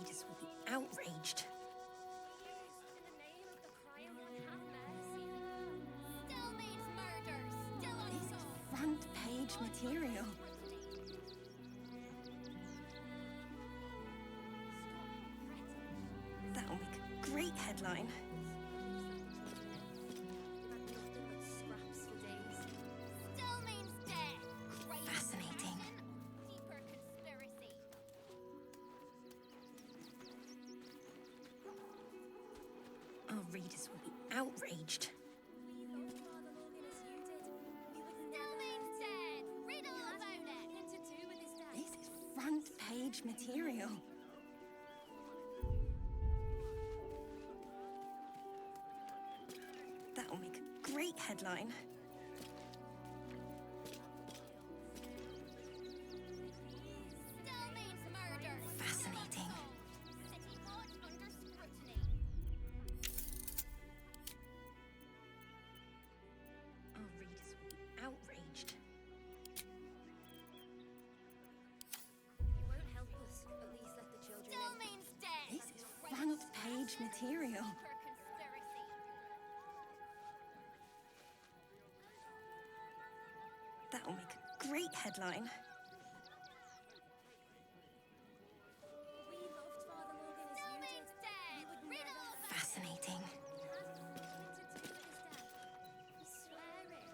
readers will be outraged. In the name of the crying one, have mercy. Still means murder, still This is unsolved. front page material. That'll make a great headline. Scraps for days. Still means dead. Great Fascinating. deeper conspiracy. Our readers will be outraged. Still means dead. Read all about it. Nothing to do with his death. This is front page material. That'll make a great headline. Still means murder. Fascinating. City watch under scrutiny. Our readers will be outraged. You won't help us. At least let the children Still means dead. This is front page material. Deeper conspiracy. That'll make a great headline. We loved Father Morgan as you did. Dead. Read all about Fascinating. it. Nothing to do with his death. We swear it.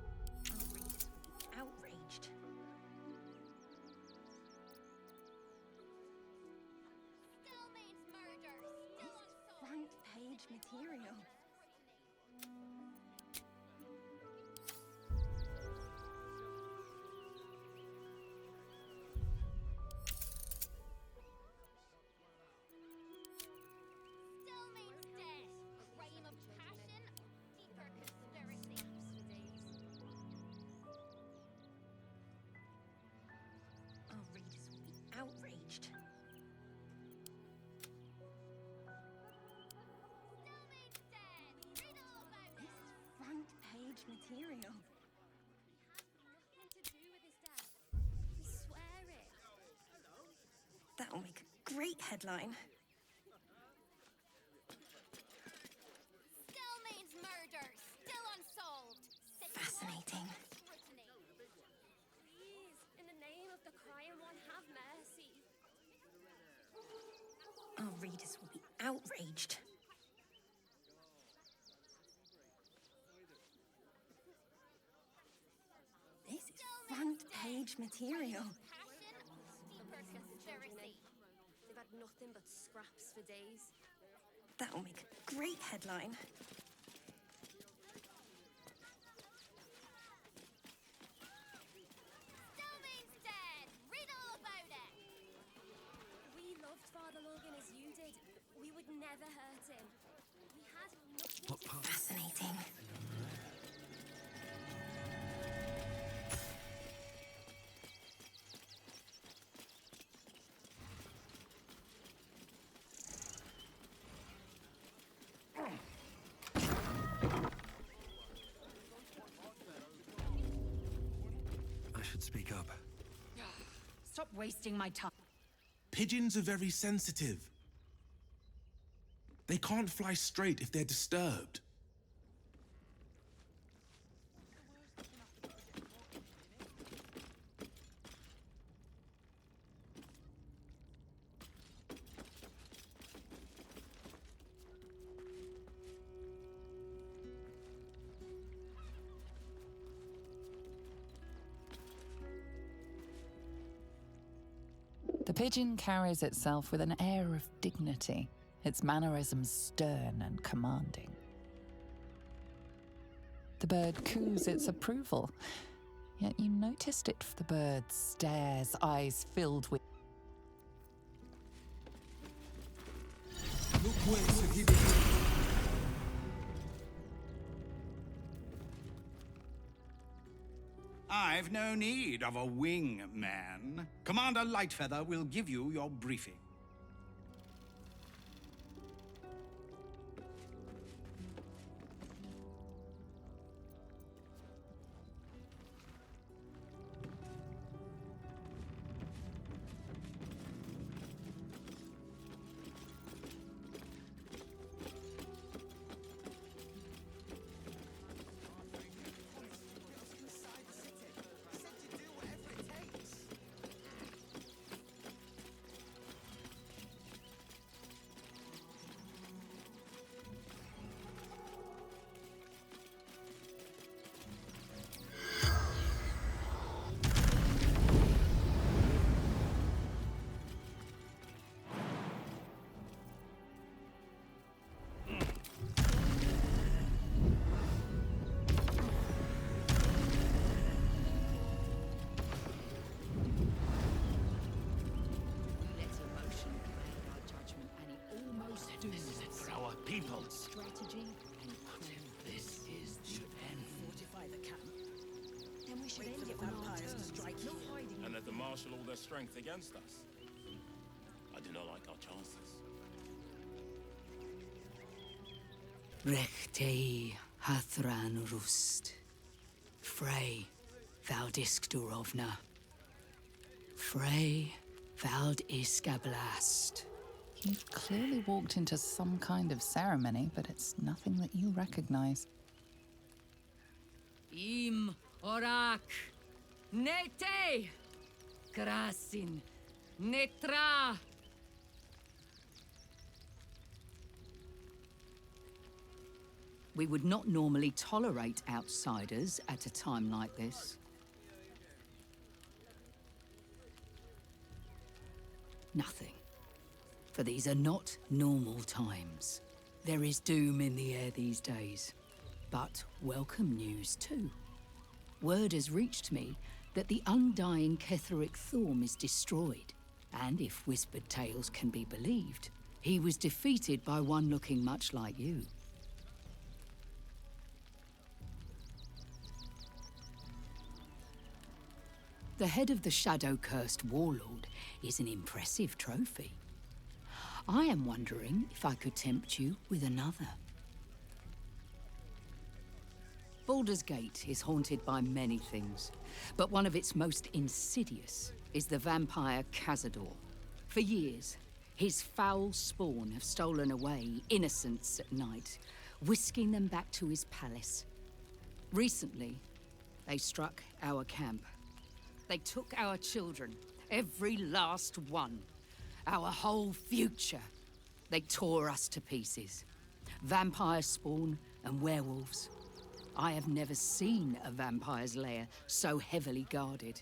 Our readers will be outraged. Still means murder. Still unsolved. Front page material. Still means dead. Crime of passion. Deeper conspiracy. Our readers will be outraged. Still means dead. Read all about This it. is front page material. Nothing to do with his death. We swear it. That'll make a great headline. Still means murder. Still unsolved. City Fascinating. watch under scrutiny. Please, in the name of the crying one, have mercy. Our readers will be outraged. This is front page material. Passion. Deeper conspiracy. They've had nothing but scraps for days. That'll make a great headline. Still means dead. Read all about it. We loved Father Morgan as you did. We would never hurt him. We had nothing to Fascinating. I should speak up. Stop wasting my time. Pigeons are very sensitive. They can't fly straight if they're disturbed. The pigeon carries itself with an air of dignity, its mannerisms stern and commanding. The bird coos its approval, yet you noticed it. The bird stares, eyes filled with. Look where he began. I've no need of a wing man. Commander Lightfeather will give you your briefing. marshal all their strength against us. I do not like our chances. Rechtei Hathran Rust. Frey Valdiskdurovna. Frey Vald Iskablast. You've clearly walked into some kind of ceremony, but it's nothing that you recognize. Im Orak. Nete. Krasin. Netra. We would not normally tolerate outsiders at a time like this. Nothing. For these are not normal times. There is doom in the air these days. But welcome news too. Word has reached me that the undying Ketheric Thorm is destroyed. And if whispered tales can be believed, he was defeated by one looking much like you. The head of the shadow-cursed warlord is an impressive trophy. I am wondering if I could tempt you with another. Baldur's Gate is haunted by many things, but one of its most insidious is the vampire Cazador. For years, his foul spawn have stolen away innocents at night, whisking them back to his palace. Recently, they struck our camp. They took our children, every last one. Our whole future. They tore us to pieces. Vampire spawn and werewolves. I have never seen a vampire's lair so heavily guarded.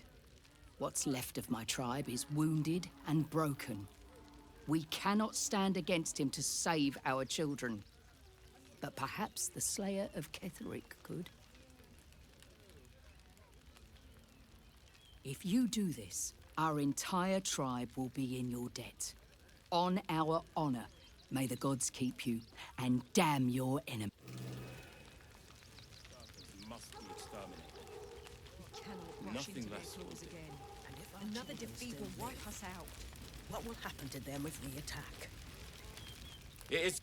What's left of my tribe is wounded and broken. We cannot stand against him to save our children. But perhaps the Slayer of Ketheric could. If you do this, our entire tribe will be in your debt. On our honor, may the gods keep you, and damn your enemy. Must be exterminated. We cannot rush Nothing into their less claws will do. again. And if our Another children defeat still will wipe live, us out. what will happen to them if we attack? It is.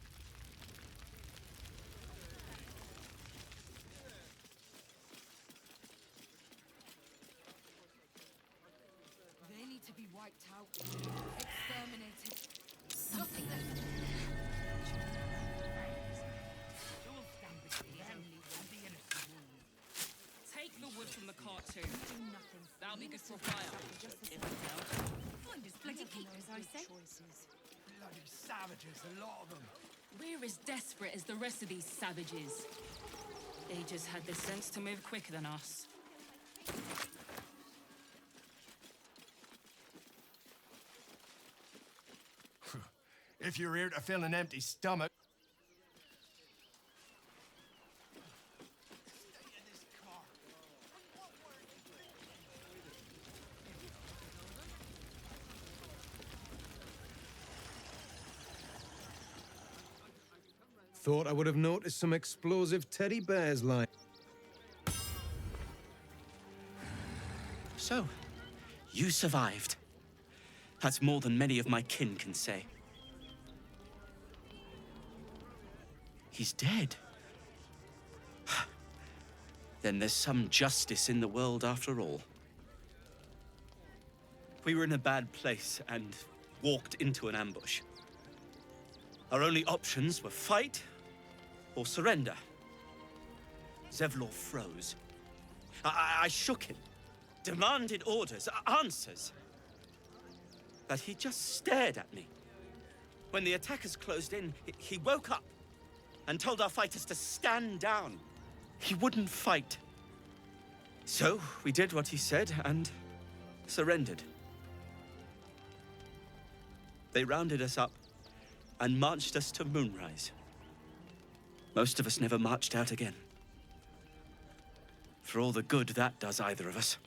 They need to be wiped out. Exterminated. Nothing left. Take the wood from the cart too. That'll be good for fire. Find us bloody keepers, I say. Bloody savages, a lot of them. We're as desperate as the rest of these savages. They just had the sense to move quicker than us. If you're here to fill an empty stomach. Thought I would have noticed some explosive teddy bears lying. So, you survived. That's more than many of my kin can say. He's dead. Then there's some justice in the world after all. We were in a bad place and walked into an ambush. Our only options were fight or surrender. Zevlor froze. I shook him, demanded orders, answers. But he just stared at me. When the attackers closed in, he woke up and told our fighters to stand down. He wouldn't fight. So we did what he said and surrendered. They rounded us up and marched us to Moonrise. Most of us never marched out again. For all the good that does either of us.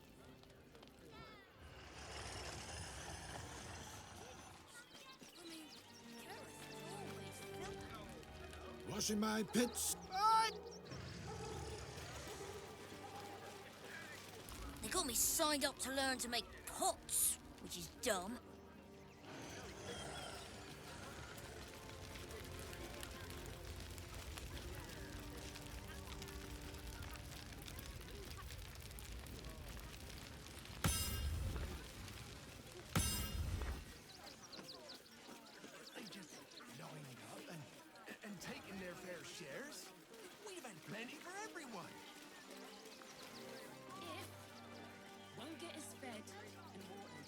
Washing my pits. They got me signed up to learn to make huts, which is dumb. They just lined up and taking their fair shares. We've had plenty for everyone. Won't get us fed and watered.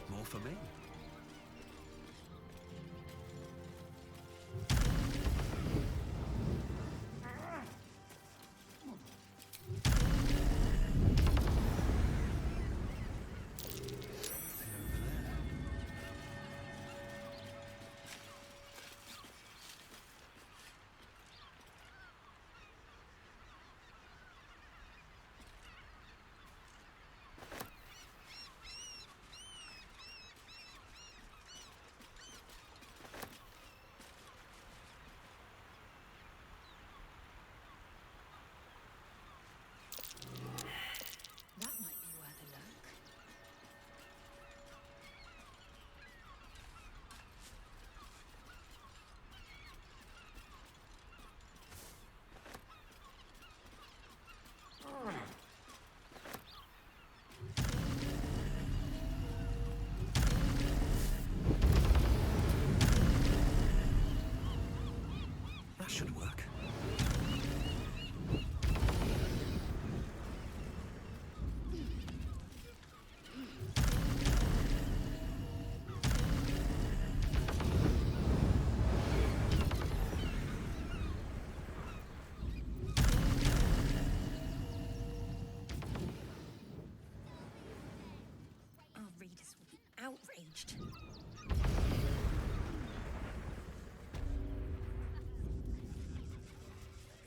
More for me. That might be worth a look. That should work. Our readers will be outraged.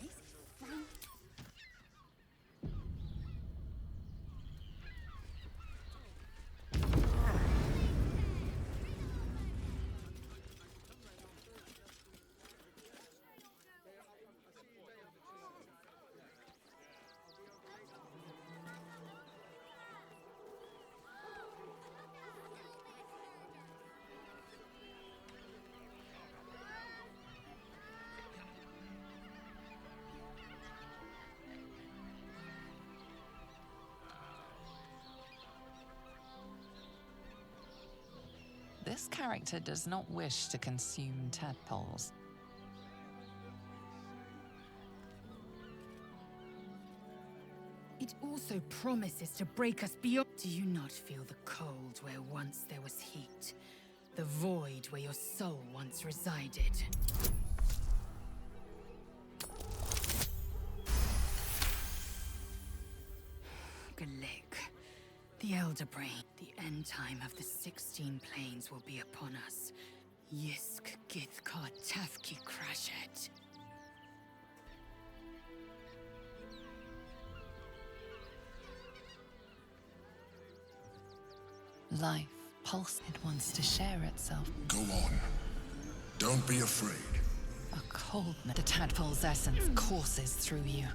This is fun. This character does not wish to consume tadpoles. It also promises to break us beyond. Do you not feel the cold where once there was heat? The void where your soul once resided? Coobekh, the Elder Brain. The end time of the 16 planes will be upon us. Yisk Githkar Tafki Crashet. Life, pulse, it wants to share itself. Go on. Don't be afraid. A coldness. The tadpole's essence courses through you.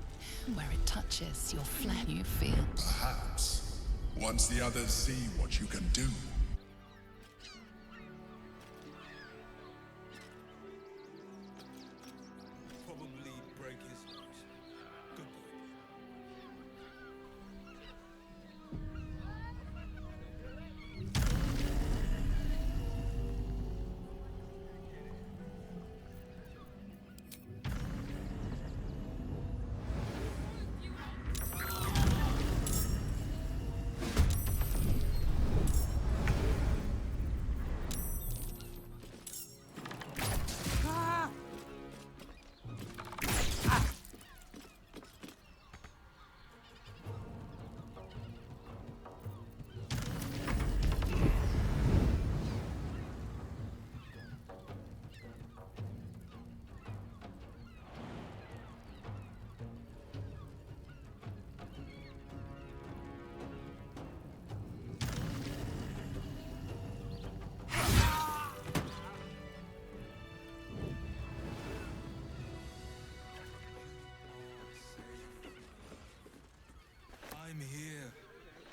Where it touches your flesh, you feel. Perhaps. Once the others see what you can do. Probably break his nose. Good boy.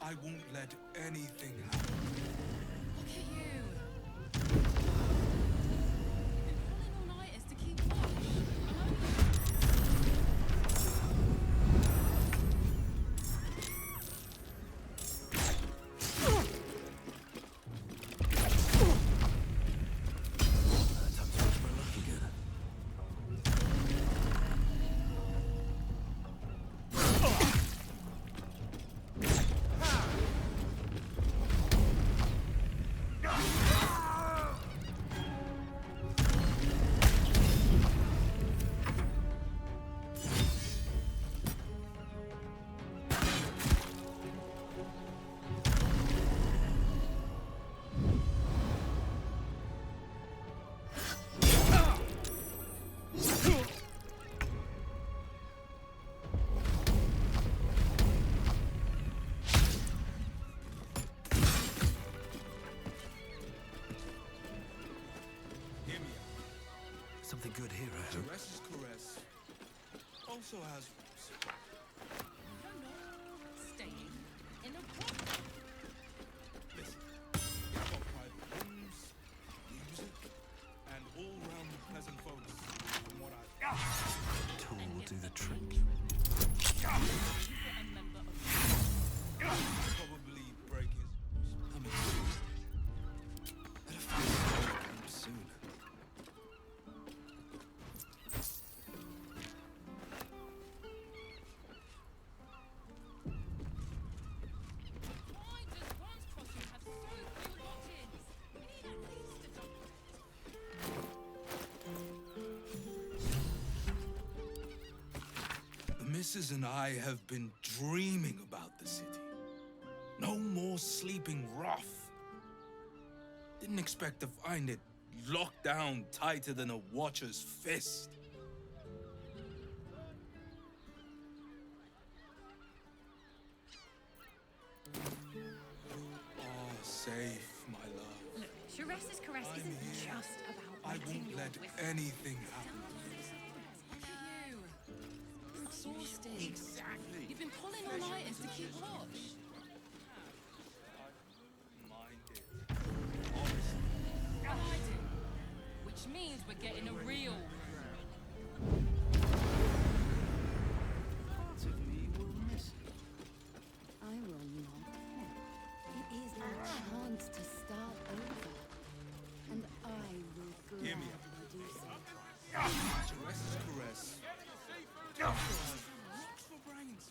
I won't let anything happen. Look at you. You've been pulling all-nighters to keep watch. Something good here, I hope. Caress's caress also has roots. No, staying in a pot. Listen, it's got private rooms, music, and all-round pleasant folks, from what I've... Tool will do the trick. Probably break his... I'm exhausted. Better find him soon. Why does Bronze Crossing have so few lodges? We need at least a double. The missus and I have been dreaming about the city. No more sleeping rough. Didn't expect to find it locked down tighter than a watcher's fist. Oh, safe, my love. Look, Sharessa's caress I'm isn't here. just about I wetting won't your let whistle. anything happen. Look at you. You're exhausted. Exactly. You've been pulling all-nighters to keep watch. Mind it. Honestly. And I do. Which means we're getting a real room. Part of me will miss it. I will not. It is our chance to start over. And I will Hear me gladly do so. Caress's caress. Rocks for brains.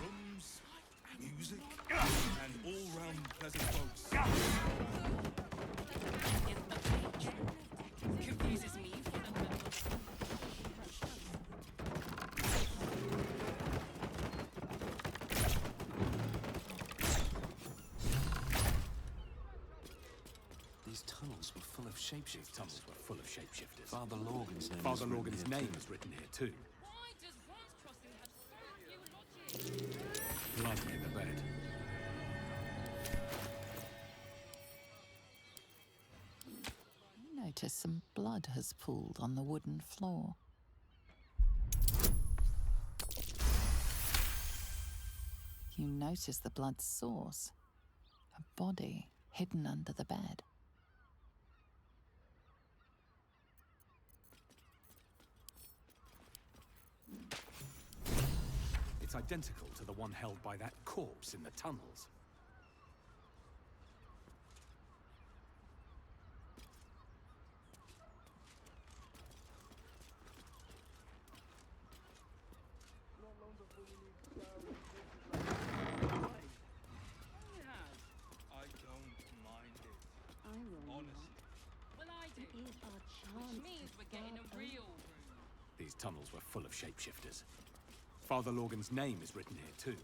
Rooms, music, and all-round pleasant folks. Confuses me for the member. These tunnels were full of shapeshifters. Tunnels were full of shapeshifters. Father Lorgan's name Father is written Lorgan's here name too. is written here too. Why does Bronze Crossing have so few lodges? Blood in the bed. You notice some blood has pooled on the wooden floor. You notice the blood's source, a body hidden under the bed. It's identical to the one held by that corpse in the tunnels. I don't mind it. I will Honestly. Well, I do. It is our chance Which means to we're getting a start real over. room. These tunnels were full of shapeshifters. Father Lorgan's name is written here too.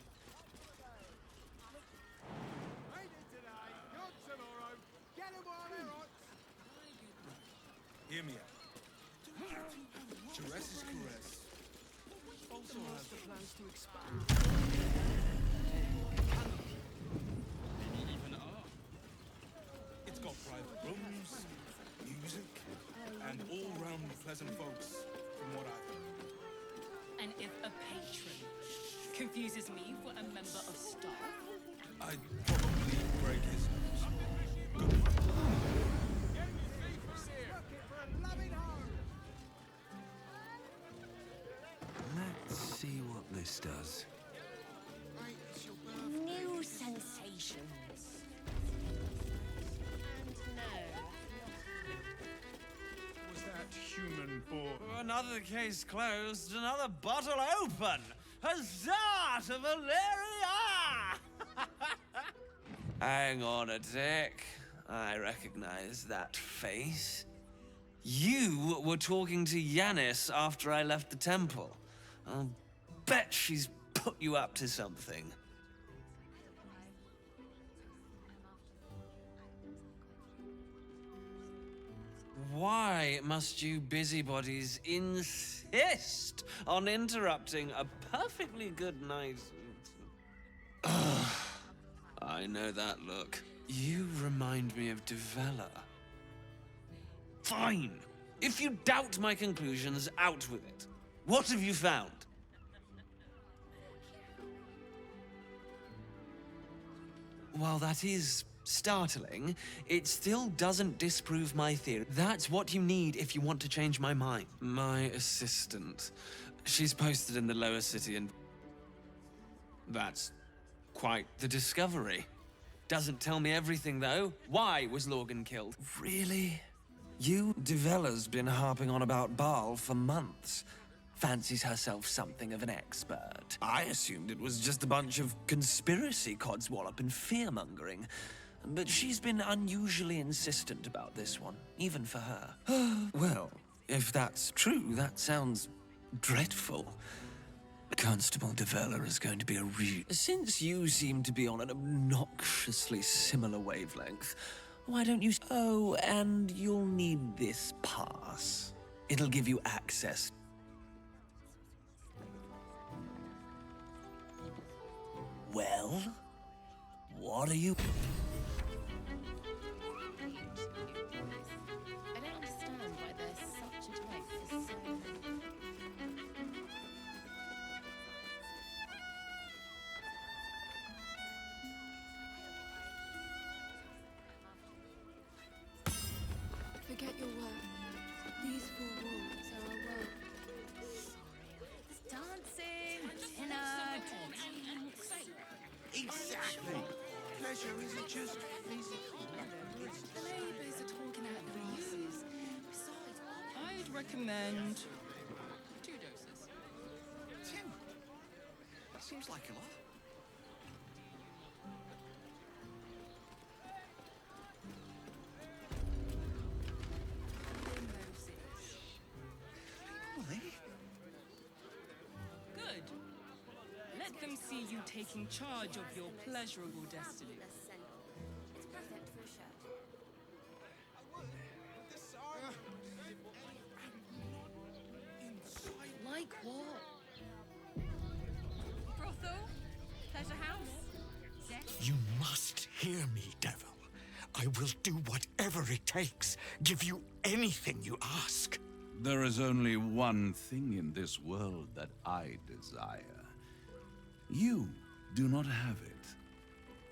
Hear me out. Caress's caress also has Plans to expand. even it's got private rooms, music, and all-round pleasant folks, from what I've heard. And if a patron confuses me for a member of staff, I'd probably break his nose. Let's see what this does. New sensations. And no. Was that human for... Another case closed, another bottle open! Huzzah to Valeria! Hang on a tick. I recognize that face. You were talking to Yanis after I left the temple. I'll bet she's put you up to something. Why must you busybodies insist on interrupting a perfectly good night? Ugh, I know that look. You remind me of Devella. Fine. If you doubt my conclusions, out with it. What have you found? While that is startling, it still doesn't disprove my theory. That's what you need if you want to change my mind. My assistant. She's posted in the lower city and... That's quite the discovery. Doesn't tell me everything, though. Why was Lorgan killed? Really? You, Devella's been harping on about Baal for months. Fancies herself something of an expert. I assumed it was just a bunch of conspiracy codswallop and fear-mongering. But she's been unusually insistent about this one, even for her. Well, if that's true, that sounds dreadful. Constable Devella is going to be a real... Since you seem to be on an obnoxiously similar wavelength, why don't you... Oh, and you'll need this pass. It'll give you access. Well, what are you... I don't understand why there's such a type for so many. Forget your work. These four walls are our world. Dancing, dinner, drinks. Exactly. Pleasure isn't just physical. the neighbors are talking out their asses. Besides, I'd recommend 2 doses. 2? That seems like a lot. Good. Let them see you taking charge of your pleasurable destiny. It's perfect for a show. Like what? Brothel? Pleasure house? You must hear me, devil. I will do whatever it takes. Give you anything you ask. There is only one thing in this world that I desire. You do not have it,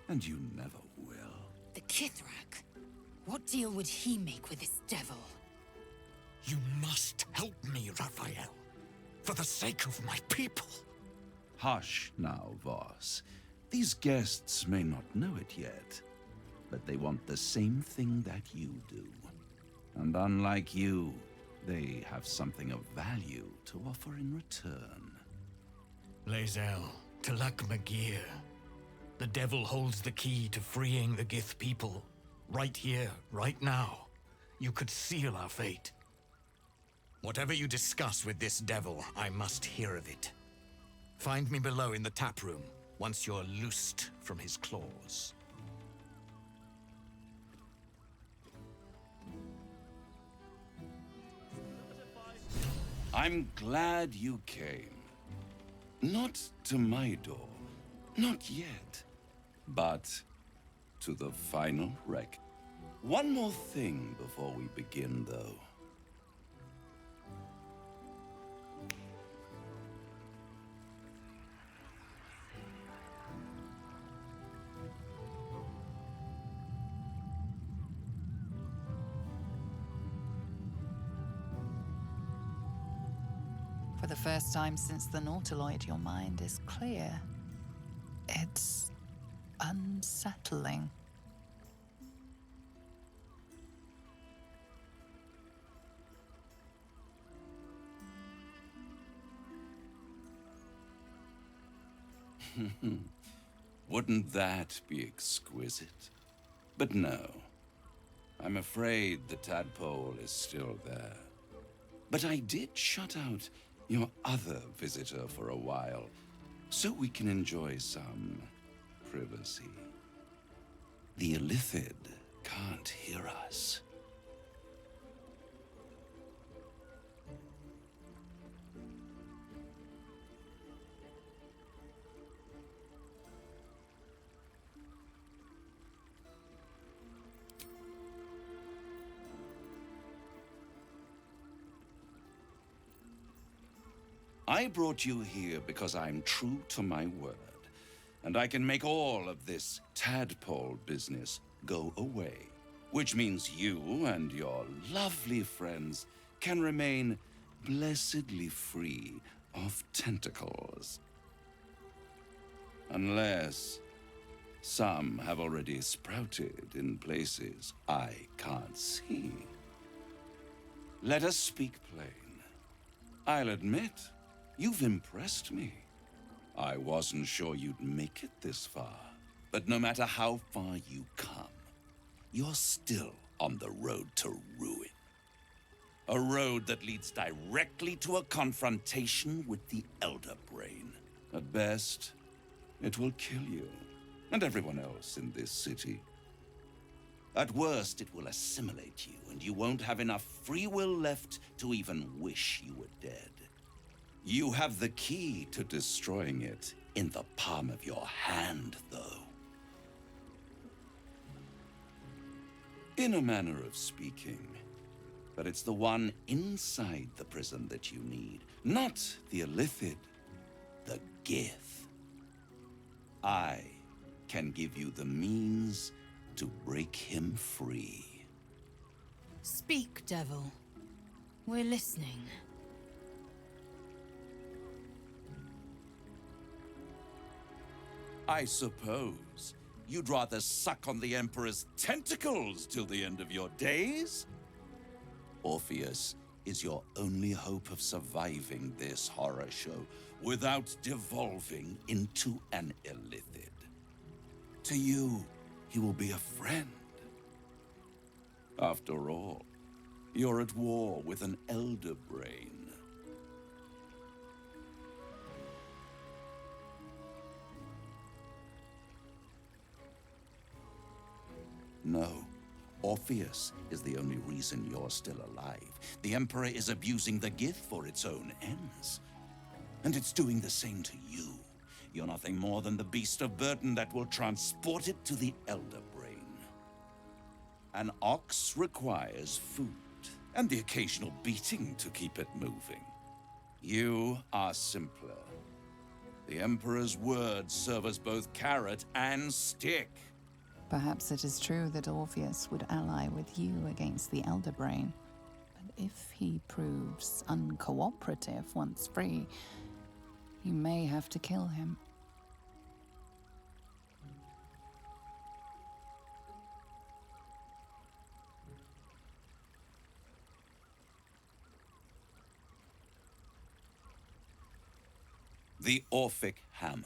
and you never will. The Kithrak? What deal would he make with this devil? You must help me, Raphael. For the sake of my people. Hush now, Voss. These guests may not know it yet, but they want the same thing that you do. And unlike you, they have something of value to offer in return. Lae'zel, Talak Magir. The devil holds the key to freeing the Gith people. Right here, right now. You could seal our fate. Whatever you discuss with this devil, I must hear of it. Find me below in the tap room, once you're loosed from his claws. I'm glad you came. Not to my door, not yet, but to the final wreck. One more thing before we begin, though. For the first time since the Nautiloid, your mind is clear. It's unsettling. Wouldn't that be exquisite? But no. I'm afraid the tadpole is still there. But I did shut out your other visitor for a while, so we can enjoy some privacy. The Illithid can't hear us. I brought you here because I'm true to my word, and I can make all of this tadpole business go away, which means you and your lovely friends can remain blessedly free of tentacles. Unless some have already sprouted in places I can't see. Let us speak plain. I'll admit, you've impressed me. I wasn't sure you'd make it this far. But no matter how far you come, you're still on the road to ruin. A road that leads directly to a confrontation with the Elder Brain. At best, it will kill you, and everyone else in this city. At worst, it will assimilate you, and you won't have enough free will left to even wish you were dead. You have the key to destroying it in the palm of your hand, though. In a manner of speaking. But it's the one inside the prison that you need, not the Illithid, the Gith. I can give you the means to break him free. Speak, devil. We're listening. I suppose you'd rather suck on the Emperor's tentacles till the end of your days? Orpheus is your only hope of surviving this horror show without devolving into an Illithid. To you, he will be a friend. After all, you're at war with an Elder Brain. No. Orpheus is the only reason you're still alive. The Emperor is abusing the Gith for its own ends. And it's doing the same to you. You're nothing more than the beast of burden that will transport it to the Elder Brain. An ox requires food, and the occasional beating to keep it moving. You are simpler. The Emperor's words serve as both carrot and stick. Perhaps it is true that Orpheus would ally with you against the Elder Brain. But if he proves uncooperative once free, you may have to kill him. The Orphic Hammer.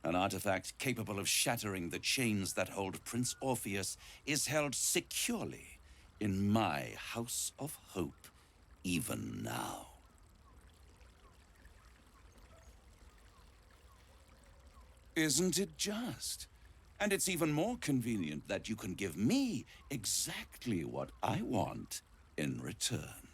An artifact capable of shattering the chains that hold Prince Orpheus is held securely in my House of Hope, even now. Isn't it just? And it's even more convenient that you can give me exactly what I want in return.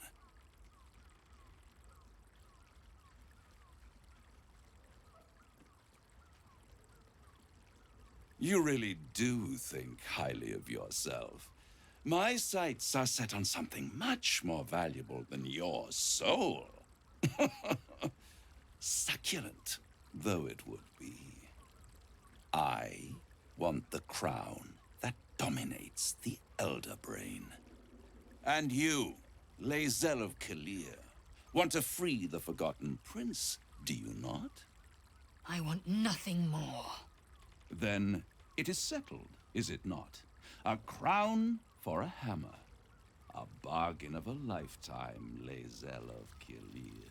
You really do think highly of yourself. My sights are set on something much more valuable than your soul. Succulent though it would be. I want the crown that dominates the Elder Brain. And you, Lae'zel of Kalir, Want to free the Forgotten Prince, do you not? I want nothing more. Then it is settled, is it not? A crown for a hammer. A bargain of a lifetime, Lae'zel of Kilir.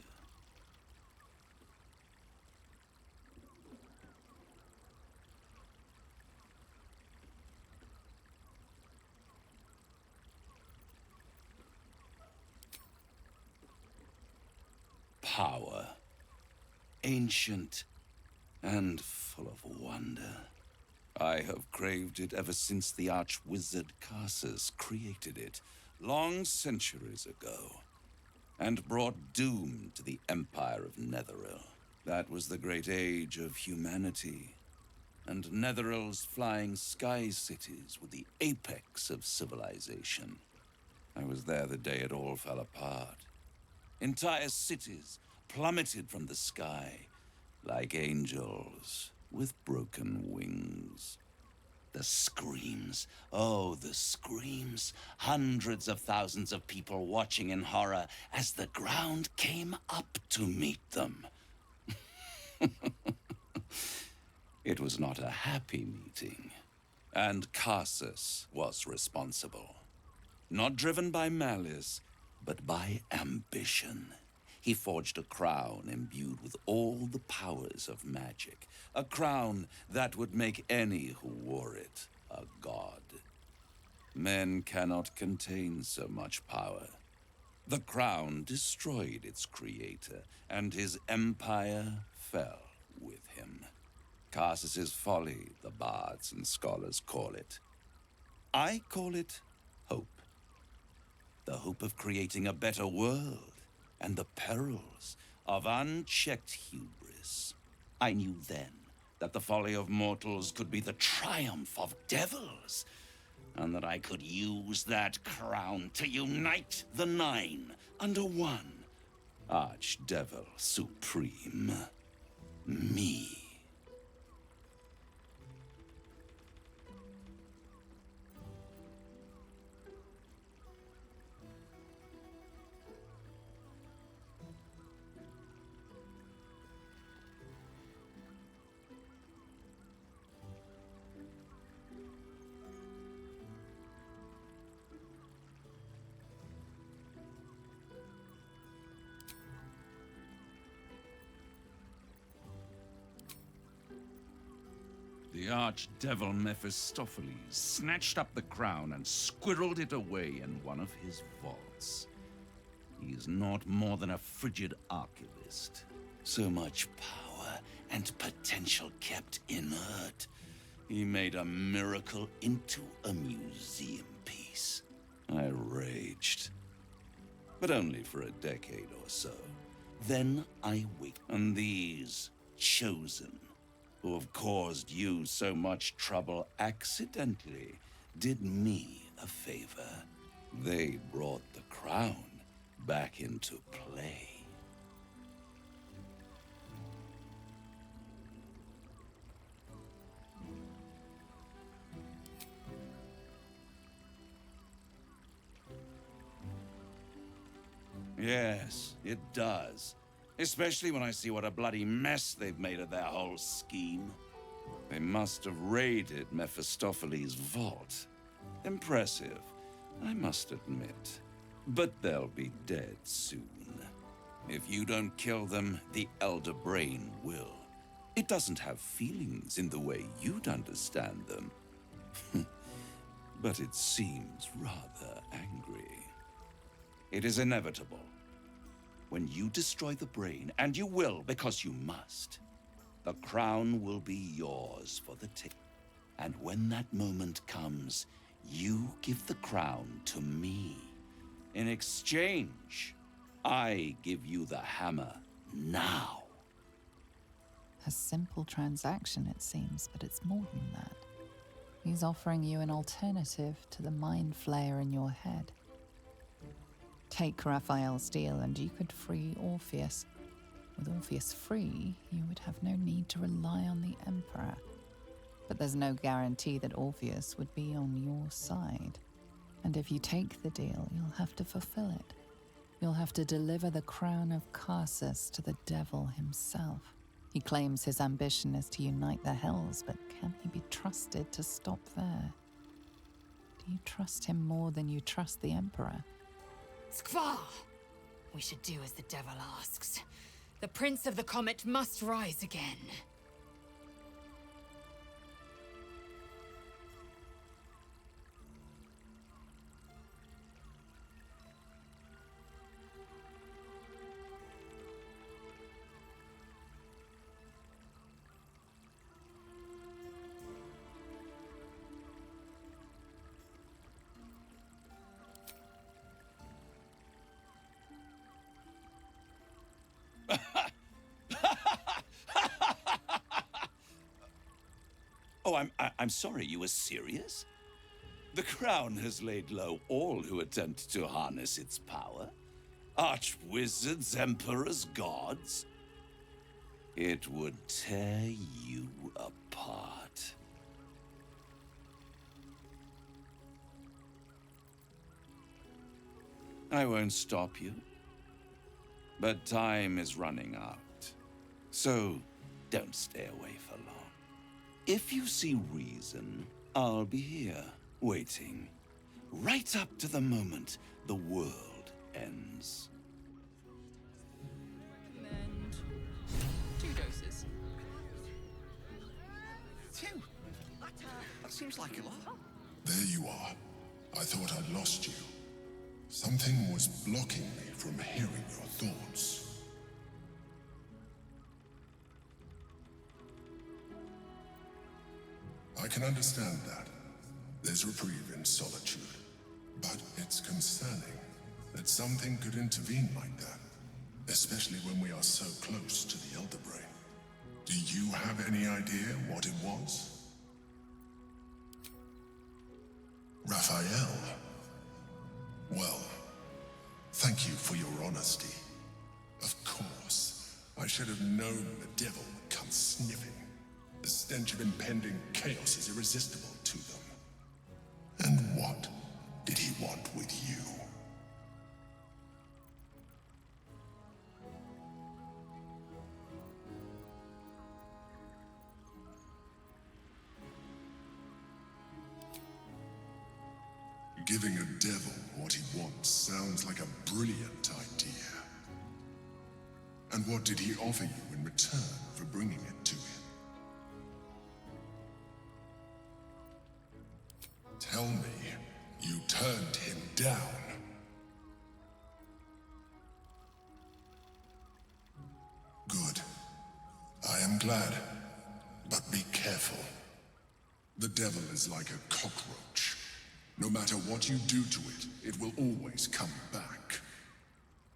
Power. Ancient and full of wonder. I have craved it ever since the arch-wizard Karsus created it, long centuries ago, and brought doom to the Empire of Netheril. That was the great age of humanity, and Netheril's flying sky cities were the apex of civilization. I was there the day it all fell apart. Entire cities plummeted from the sky, like angels with broken wings. The screams, oh, the screams. Hundreds of thousands of people watching in horror as the ground came up to meet them. It was not a happy meeting, and Karsus was responsible. Not driven by malice, but by ambition. He forged a crown imbued with all the powers of magic. A crown that would make any who wore it a god. Men cannot contain so much power. The crown destroyed its creator, and his empire fell with him. Karsus's folly, the bards and scholars call it. I call it hope. The hope of creating a better world, and the perils of unchecked hubris. I knew then that the folly of mortals could be the triumph of devils, and that I could use that crown to unite the Nine under one Archdevil Supreme. Me. The archdevil Mephistopheles snatched up the crown and squirreled it away in one of his vaults. He is not more than a frigid archivist. So much power and potential kept inert. He made a miracle into a museum piece. I raged. But only for a decade or so. Then I wait. And these chosen, who have caused you so much trouble accidentally, did me a favor. They brought the crown back into play. Yes, it does. Especially when I see what a bloody mess they've made of their whole scheme. They must have raided Mephistopheles' vault. Impressive, I must admit. But they'll be dead soon. If you don't kill them, the Elder Brain will. It doesn't have feelings in the way you'd understand them. But it seems rather angry. It is inevitable. When you destroy the brain, and you will because you must, the crown will be yours for the taking. And when that moment comes, you give the crown to me. In exchange, I give you the hammer now. A simple transaction, it seems, but it's more than that. He's offering you an alternative to the mind flayer in your head. Take Raphael's deal and you could free Orpheus. With Orpheus free, you would have no need to rely on the Emperor. But there's no guarantee that Orpheus would be on your side. And if you take the deal, you'll have to fulfill it. You'll have to deliver the crown of Karsus to the devil himself. He claims his ambition is to unite the Hells, but can he be trusted to stop there? Do you trust him more than you trust the Emperor? Skvar! We should do as the devil asks. The Prince of the Comet must rise again. Oh, I'm sorry, you were serious? The crown has laid low all who attempt to harness its power. Archwizards, emperors, gods. It would tear you apart. I won't stop you. But time is running out. So, don't stay away for long. If you see reason, I'll be here, waiting. Right up to the moment the world ends. Recommend 2 doses. 2? That seems like a lot. There you are. I thought I'd lost you. Something was blocking me from hearing your thoughts. I can understand that. There's reprieve in solitude. But it's concerning that something could intervene like that, especially when we are so close to the Elder Brain. Do you have any idea what it was? Raphael? Well, thank you for your honesty. Of course, I should have known the devil would come sniffing. The stench of impending chaos is irresistible to them. And what did he want with you? Giving a devil what he wants sounds like a brilliant idea. And what did he offer you in return for bringing it to him? Tell me, you turned him down. Good. I am glad. But be careful. The devil is like a cockroach. No matter what you do to it, it will always come back.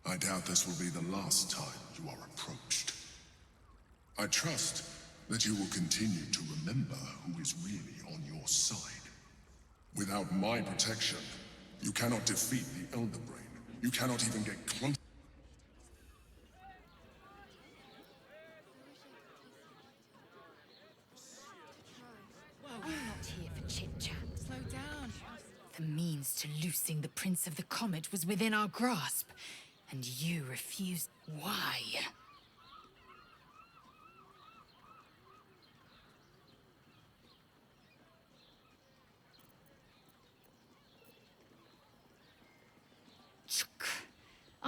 I doubt this will be the last time you are approached. I trust that you will continue to remember who is really on your side. Without my protection, you cannot defeat the Elder Brain. You cannot even get close. I'm not here for chit-chat. Slow down. The means to loosing the Prince of the Comet was within our grasp, and you refused. Why?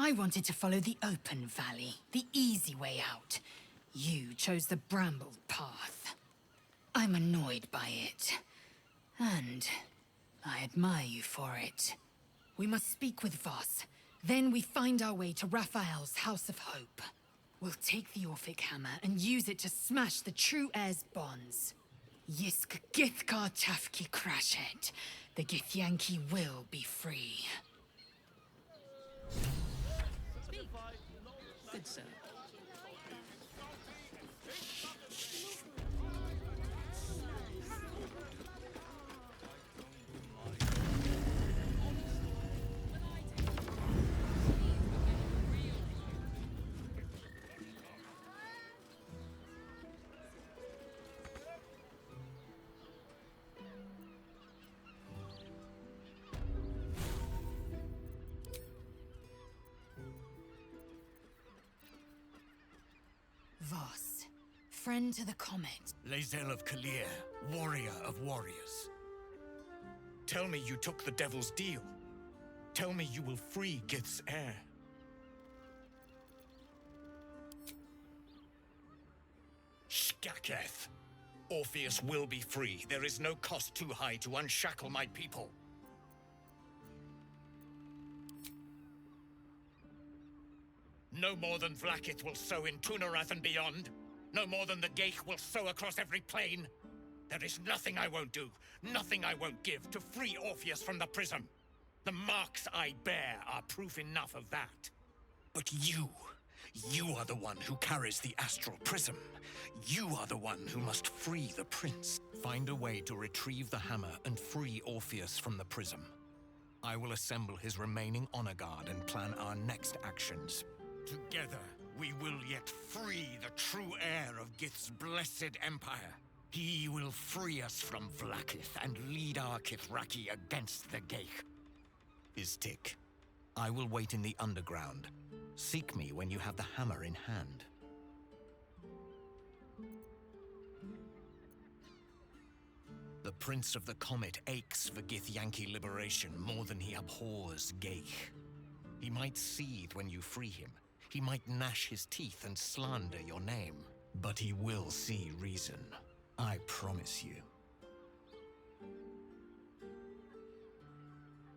I wanted to follow the open valley, the easy way out. You chose the brambled path. I'm annoyed by it. And I admire you for it. We must speak with Voss. Then we find our way to Raphael's House of Hope. We'll take the Orphic Hammer and use it to smash the True Heir's bonds. Yisk Githkar Tafki Crashet. The Githyanki will be free. Good sir. Voss, friend to the comet. Lae'zel of Kalir, warrior of warriors. Tell me you took the Devil's deal. Tell me you will free Gith's heir. Skaketh! Orpheus will be free. There is no cost too high to unshackle my people. No more than Vlaakith will sow in Tunarath and beyond. No more than the Geich will sow across every plain. There is nothing I won't do, nothing I won't give to free Orpheus from the prism. The marks I bear are proof enough of that. But you are the one who carries the astral prism. You are the one who must free the prince. Find a way to retrieve the hammer and free Orpheus from the prism. I will assemble his remaining honor guard and plan our next actions. Together, we will yet free the true heir of Gith's blessed empire. He will free us from Vlaakith and lead our Kithraki against the Geich. Istik, I will wait in the underground. Seek me when you have the hammer in hand. The Prince of the Comet aches for Githyanki liberation more than he abhors Geich. He might seethe when you free him. He might gnash his teeth and slander your name. But he will see reason. I promise you.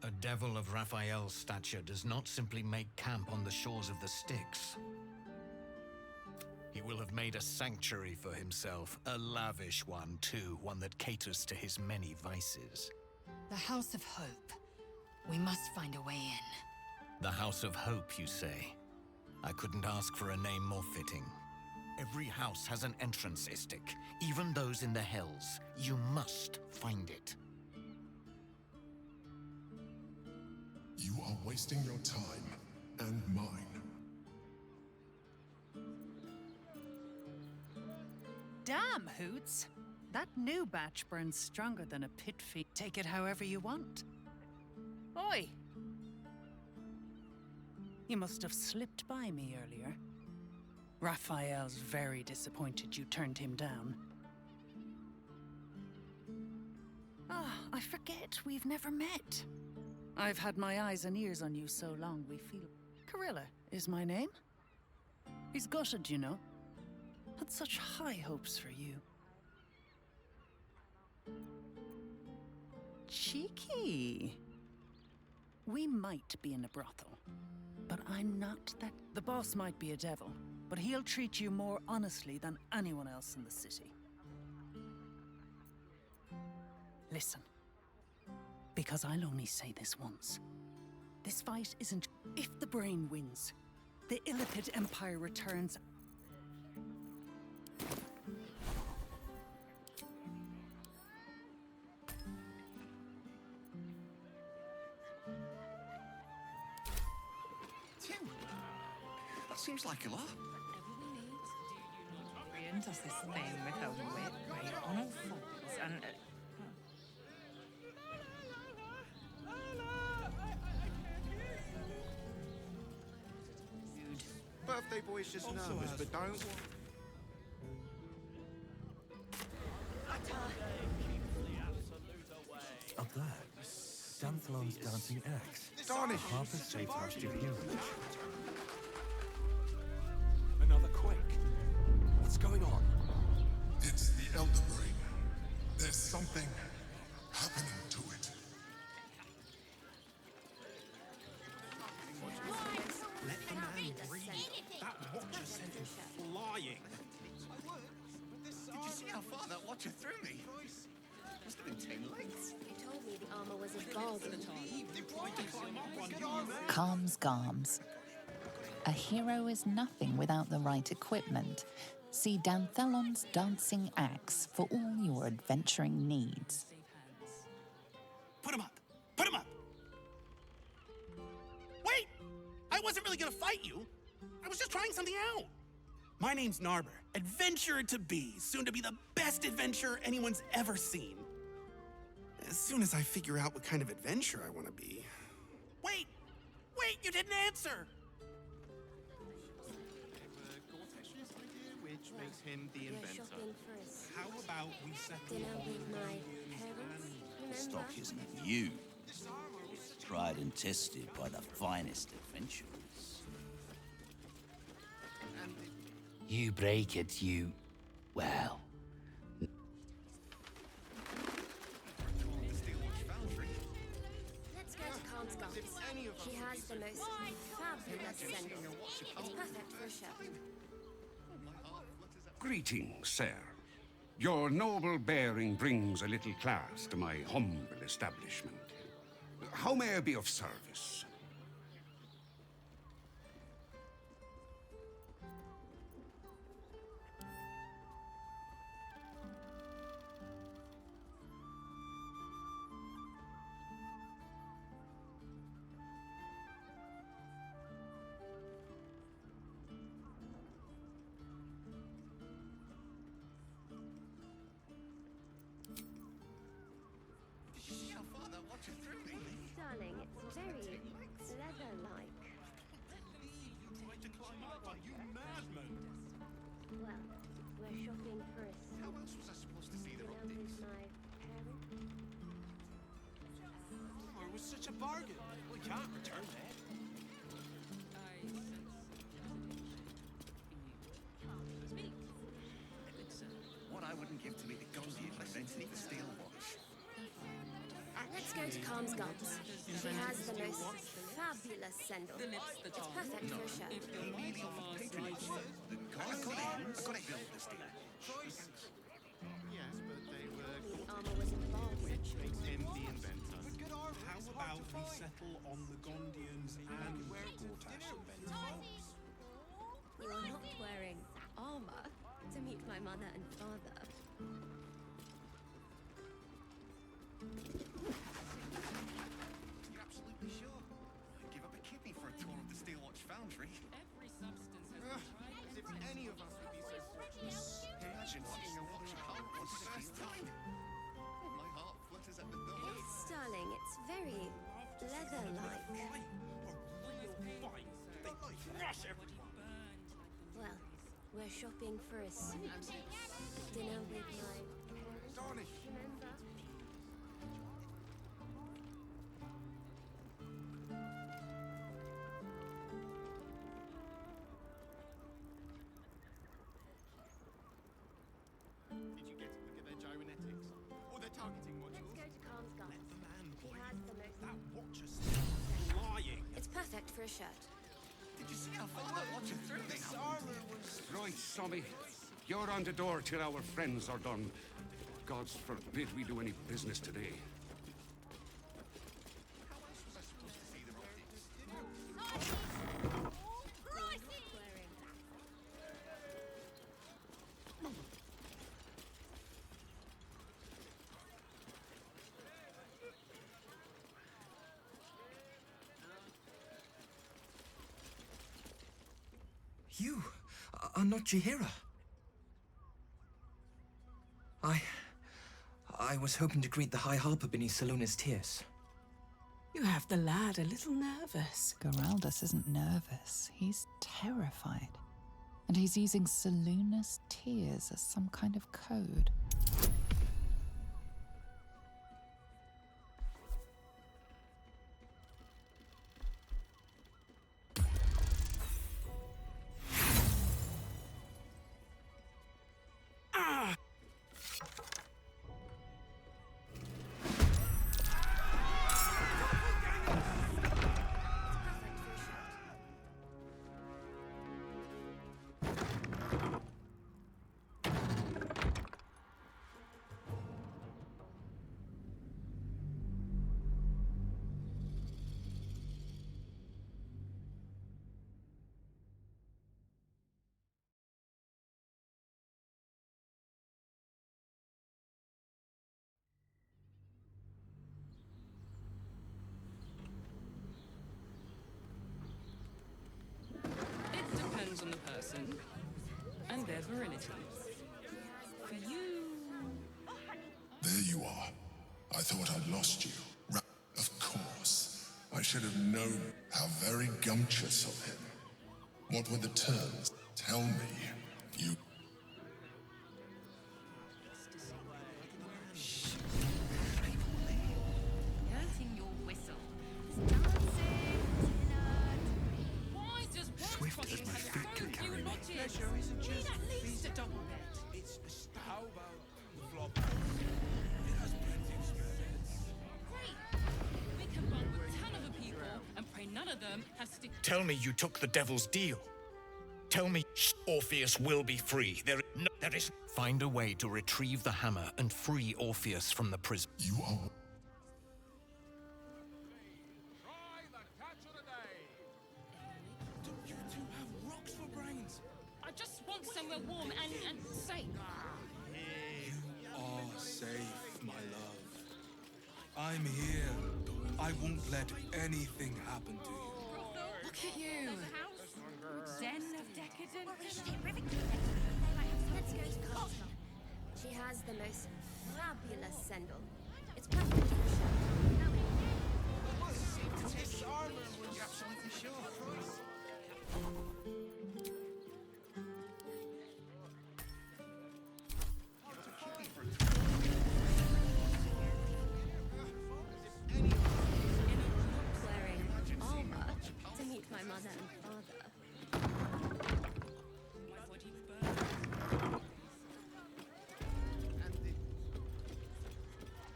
A devil of Raphael's stature does not simply make camp on the shores of the Styx. He will have made a sanctuary for himself, a lavish one too, one that caters to his many vices. The House of Hope. We must find a way in. The House of Hope, you say? I couldn't ask for a name more fitting. Every house has an entrance, Istik. Even those in the Hells. You must find it. You are wasting your time, and mine. Damn, Hoots! That new batch burns stronger than a pit feed. Take it however you want. Oi! You must have slipped by me earlier. Raphael's very disappointed you turned him down. Ah, I forget we've never met. I've had my eyes and ears on you so long we feel... Carilla is my name. He's gutted, you know. Had such high hopes for you. Cheeky. We might be in a brothel, but I'm not that... The boss might be a devil, but he'll treat you more honestly than anyone else in the city. Listen. Because I'll only say this once. This fight isn't... If the brain wins, the Illithid Empire returns... Tim, that seems like a lot. Brian does this thing with her whip, right, on all fours, and... Birthday boy's just nervous, but don't... Up there, Danthalon's dancing axe. Darnish! Harper sabotaged your hero. Another quake. What's going on? It's the Elder Brain. There's something happening to it. Let the man breathe. That watcher sent him flying. Did you see how far that watcher threw me? Must have been 10 lengths. You told me the armor was a bargain. Calms Garms. A hero is nothing without the right equipment. See Danthalon's dancing axe for all your adventuring needs. Put him up! Put him up! Wait! I wasn't really gonna fight you. I was just trying something out. My name's Narber, adventurer to be, soon to be the best adventurer anyone's ever seen. As soon as I figure out what kind of adventurer I want to be... Wait! Wait, you didn't answer! makes him the We're inventor. shopping first. How about we settle Dinner on with the my Gondians parents, and... remember? Stock isn't new. Tried and tested by the finest adventurers. You break it, you... well... Let's go to Karlsgott. She has the most fabulous scent. It's perfect for a show. Greetings, sir. Your noble bearing brings a little class to my humble establishment. How may I be of service? Darling, it's very leather-like. Well, we're shopping first. How else was I supposed to see the with my parents? Oh, it was such a bargain. We can't return that. What I wouldn't give to meet the Gondian invented the steel watch. Let's go to Karlsgott. She has the most fabulous sandal. It's perfect for a show. He really offered patronage. I got it built this deal. Yes, but they were... The armor was involved. Which makes him the inventor. How about we settle on the Gondians and Gortash inventors? You're not wearing armor to meet my mother and father. You're absolutely sure? I'd give up a kidney for a tour of the steel watch foundry. Every substance has As if any of us would be so fortunate. Imagine seeing a watch out for the first time. My heart flutters at the thought. Yes, darling, it's very leather-like. Well, we're shopping first. Dinner with my parents, remember? Did you get a look at their gyrometics? Or their targeting modules? Let's go to Karlsgott. Let the man He play. has the most... That watch is lying. It's perfect for a shirt. Did you see how far that watch threw me? This armor was... Right, Sommy. You're on the door till our friends are done. Gods forbid we do any business today. How else was I supposed to see the rockets? You are not Jahira. I was hoping to greet the High Harper beneath Salona's tears. You have the lad a little nervous. Geraldus isn't nervous. He's terrified. And he's using Salona's tears as some kind of code. It depends on the person and their virility. For you... There you are. I thought I'd lost you. Of course. I should have known. How very gumptious of him. What were the terms? Tell me. You... them have Tell me you took the devil's deal. Tell me Orpheus will be free. There is... Find a way to retrieve the hammer and free Orpheus from the prison. You are... Don't you two have rocks for brains? I just want somewhere warm and safe. You are safe, my love. I'm here. I won't let anything happen to you. Look at you. Den of decadent. Let's go to Costa. She has the most fabulous sendal. It's perfect for the show. Test armor when you're absolutely sure. Wearing armor to meet my mother and father.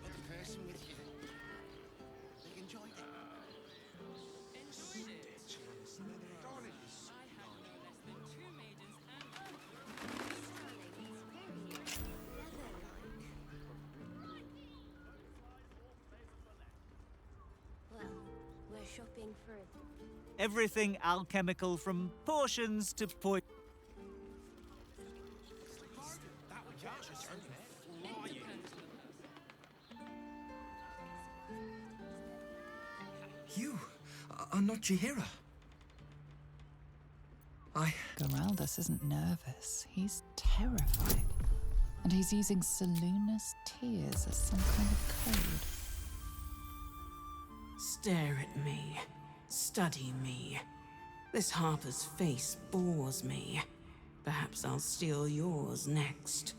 Got the person with you. They enjoyed it. Well, we're shopping for Everything alchemical from potions to You are not Chihira. Geraldus isn't nervous. He's terrified. And he's using Saluna's tears as some kind of code. Stare at me. Study me. This Harper's face bores me. Perhaps I'll steal yours next.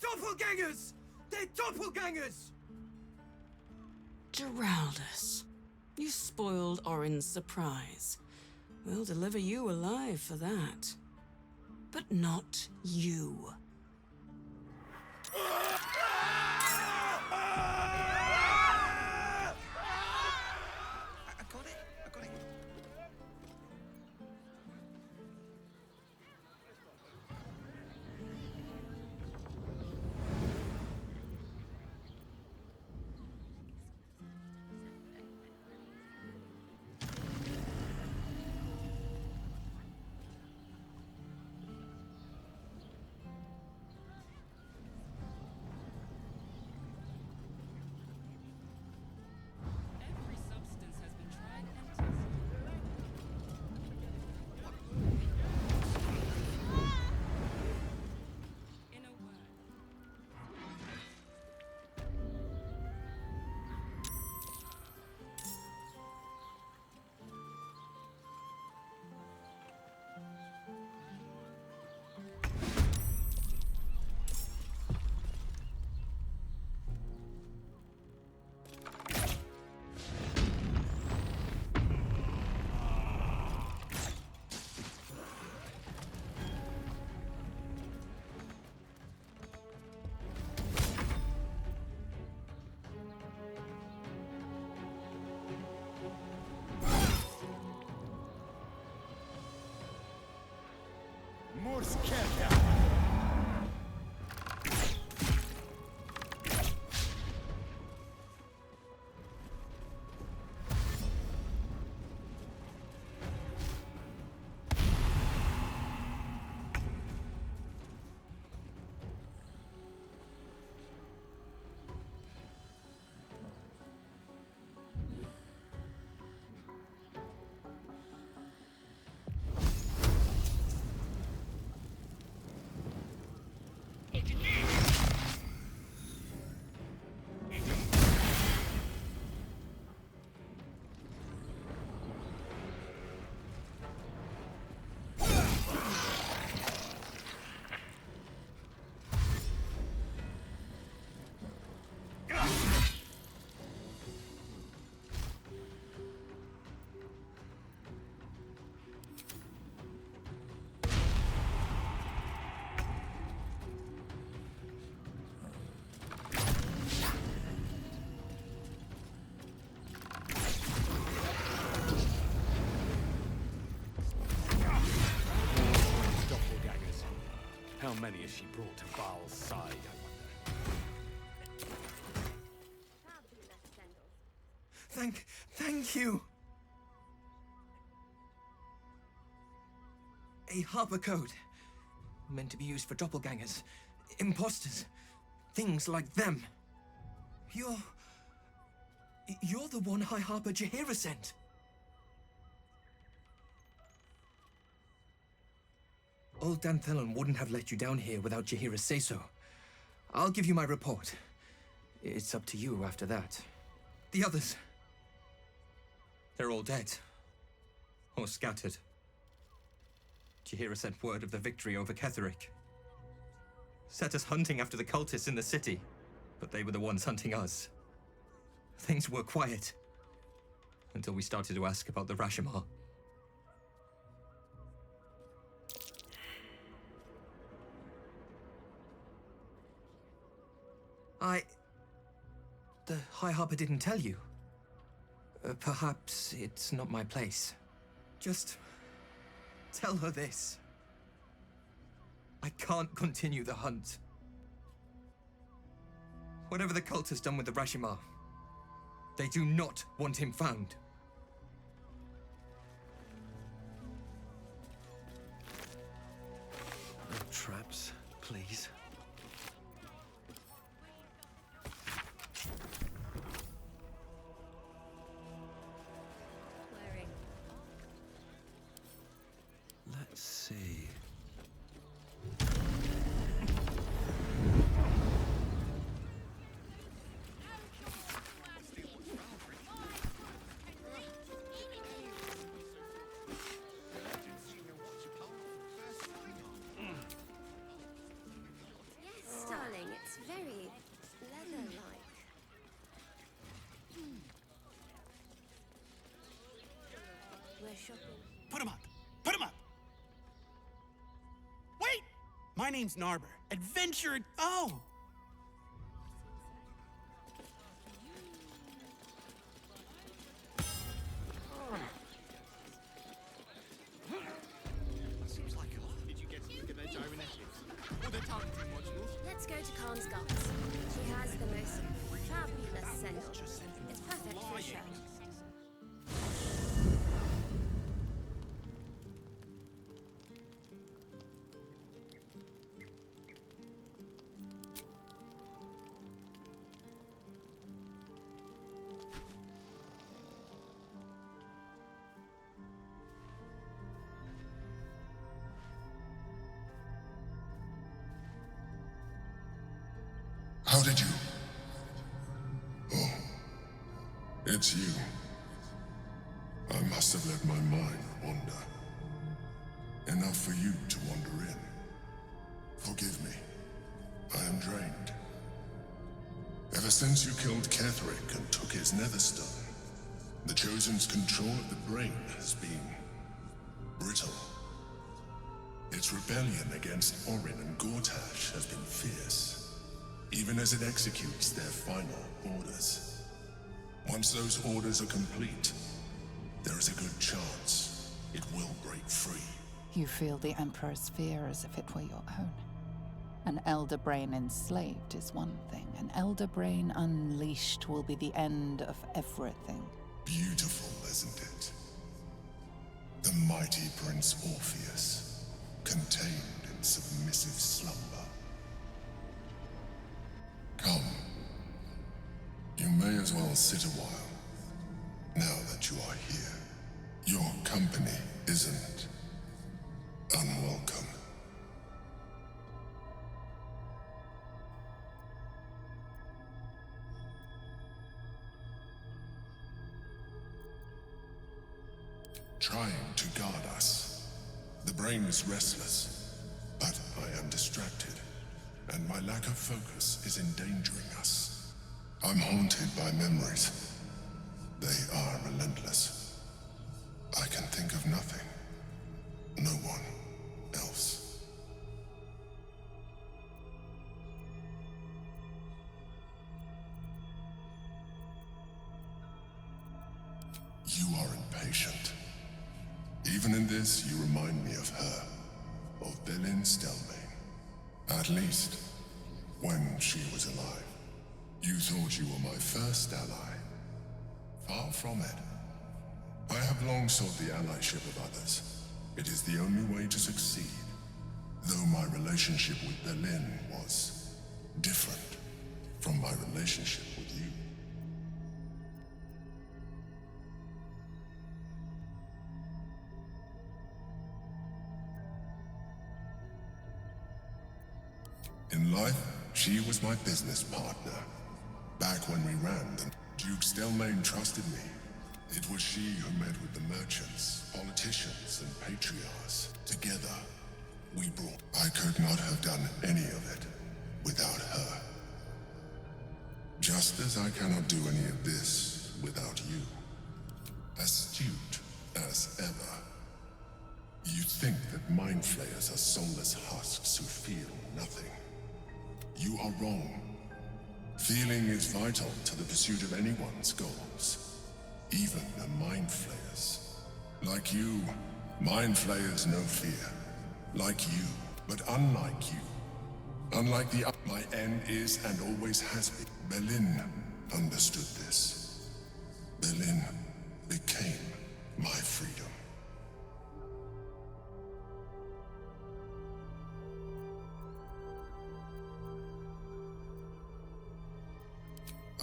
Doppelgangers! They're doppelgangers! Geraldus, you spoiled Orin's surprise. We'll deliver you alive for that. But not you. I got it. Every substance has been tried and tested. In a word. many as she brought to Baal's side, I wonder. Thank you! A Harper code. Meant to be used for doppelgangers, imposters, things like them. You're the one High Harper Jaheira sent. Old Danthelon wouldn't have let you down here without Jaheira's say-so. I'll give you my report. It's up to you after that. The others... they're all dead. Or scattered. Jaheira sent word of the victory over Ketheric. Set us hunting after the cultists in the city, but they were the ones hunting us. Things were quiet. Until we started to ask about the Rashomar. The High Harper didn't tell you. Perhaps it's not my place. Just tell her this. I can't continue the hunt. Whatever the cult has done with the Rashomar, they do not want him found. No traps, please. Let's see. Yes, darling, it's very leather-like. We're shopping. Put him up! Put him up! Wait! My name's Narber. Adventure... Oh! Seems like a lot. Did you get to look at their gyronetrics? Or their targeting modules? Let's go to Khan's Guards. She has the most fabulous sendal. It's perfect for a show. How did you? Oh, it's you. I must have let my mind wander. Enough for you to wander in. Forgive me. I am drained. Ever since you killed Ketheric and took his netherstone, the Chosen's control of the brain has been brittle. Its rebellion against Orin and Gortash has been fierce, even as it executes their final orders. Once those orders are complete, there is a good chance it will break free. You feel the Emperor's fear as if it were your own. An Elder Brain enslaved is one thing. An Elder Brain unleashed will be the end of everything. Beautiful, isn't it? The mighty Prince Orpheus, contained in submissive slumber. Come. You may as well sit a while, now that you are here. Your company isn't unwelcome. Trying to guard us. The brain is restless, but I am distracted, and my lack of focus is endangering us. I'm haunted by memories. They are relentless. I can think of nothing. No one else. You are impatient. Even in this, you remind me of her, of Belin Stelmane. At least, when she was alive. You thought you were my first ally. Far from it. I have long sought the allyship of others. It is the only way to succeed. Though my relationship with Berlin was different from my relationship with you. In life, she was my business partner. Back when we ran, the Duke Stelmane trusted me. It was she who met with the merchants, politicians, and patriarchs. Together, we brought... I could not have done any of it without her. Just as I cannot do any of this without you. Astute as ever. You think that mind flayers are soulless husks who feel nothing. You are wrong. Feeling is vital to the pursuit of anyone's goals. Even the mind flayers. Like you, mind flayers know fear. Like you, but unlike you. Unlike my end is and always has been. Berlin understood this. Berlin became my freedom.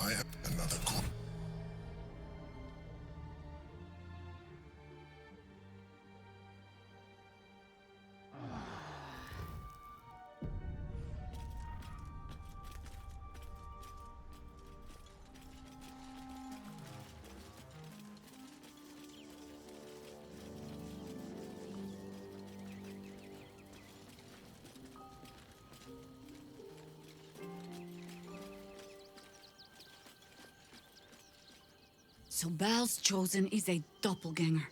I am another corpse. So Bal's chosen is a doppelganger.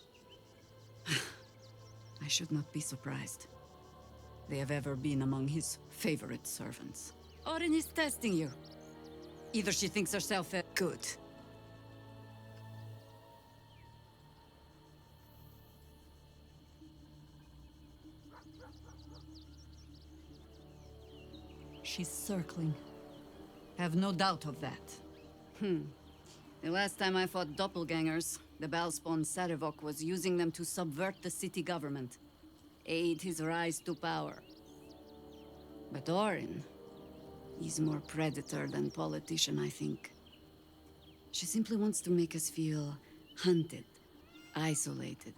I should not be surprised. They have ever been among his favorite servants. Orin is testing you. Either she thinks herself good. She's circling. Have no doubt of that. The last time I fought doppelgangers, the Balspawn Sarevok was using them to subvert the city government, aid his rise to power. But Orin, he's more predator than politician, I think. She simply wants to make us feel hunted, isolated.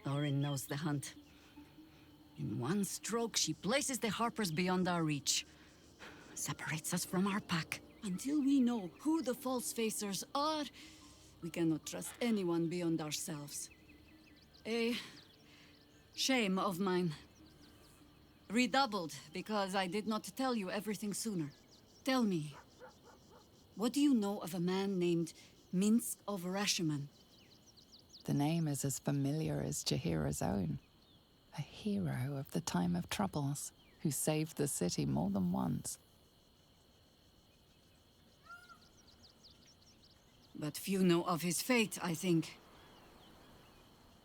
Orin knows the hunt. In one stroke, she places the Harpers beyond our reach. Separates us from our pack. Until we know who the false facers are, we cannot trust anyone beyond ourselves. A shame of mine. Redoubled because I did not tell you everything sooner. Tell me, what do you know of a man named Minsk of Rashiman? The name is as familiar as Jaheira's own. A hero of the time of troubles, who saved the city more than once. But few know of his fate, I think.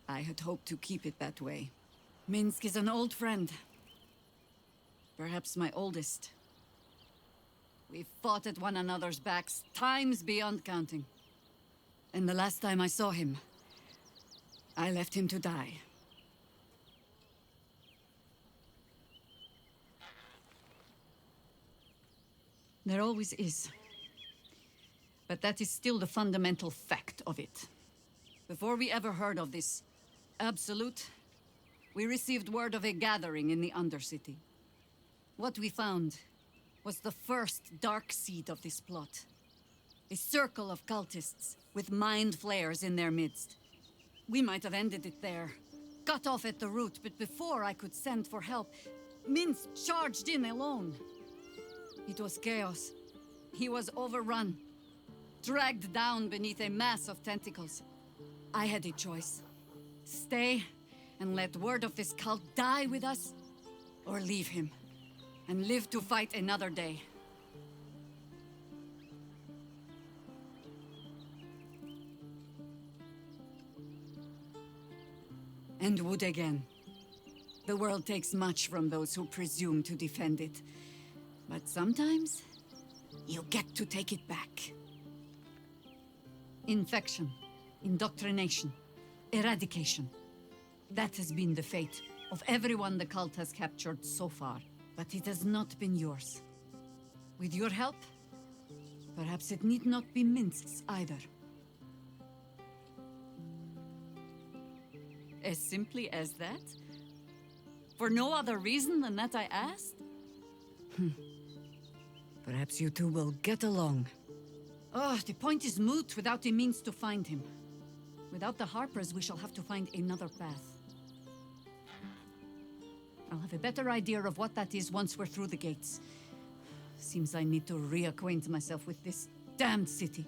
I had hoped to keep it that way. Minsk is an old friend. Perhaps my oldest. We fought at one another's backs, times beyond counting. And the last time I saw him, I left him to die. There always is. But that is still the fundamental fact of it. Before we ever heard of this absolute, we received word of a gathering in the Undercity. What we found was the first dark seed of this plot. A circle of cultists with mind flayers in their midst. We might have ended it there, cut off at the root, but before I could send for help, Minsk charged in alone. It was chaos. He was overrun. Dragged down beneath a mass of tentacles. I had a choice. Stay and let word of this cult die with us, or leave him and live to fight another day. And would again. The world takes much from those who presume to defend it. But sometimes, you get to take it back. Infection, indoctrination, eradication. That has been the fate of everyone the cult has captured so far. But it has not been yours. With your help, perhaps it need not be Minsk's either. As simply as that? For no other reason than that I asked? Perhaps you two will get along. Oh, the point is moot without the means to find him. Without the Harpers, we shall have to find another path. I'll have a better idea of what that is once we're through the gates. Seems I need to reacquaint myself with this damned city.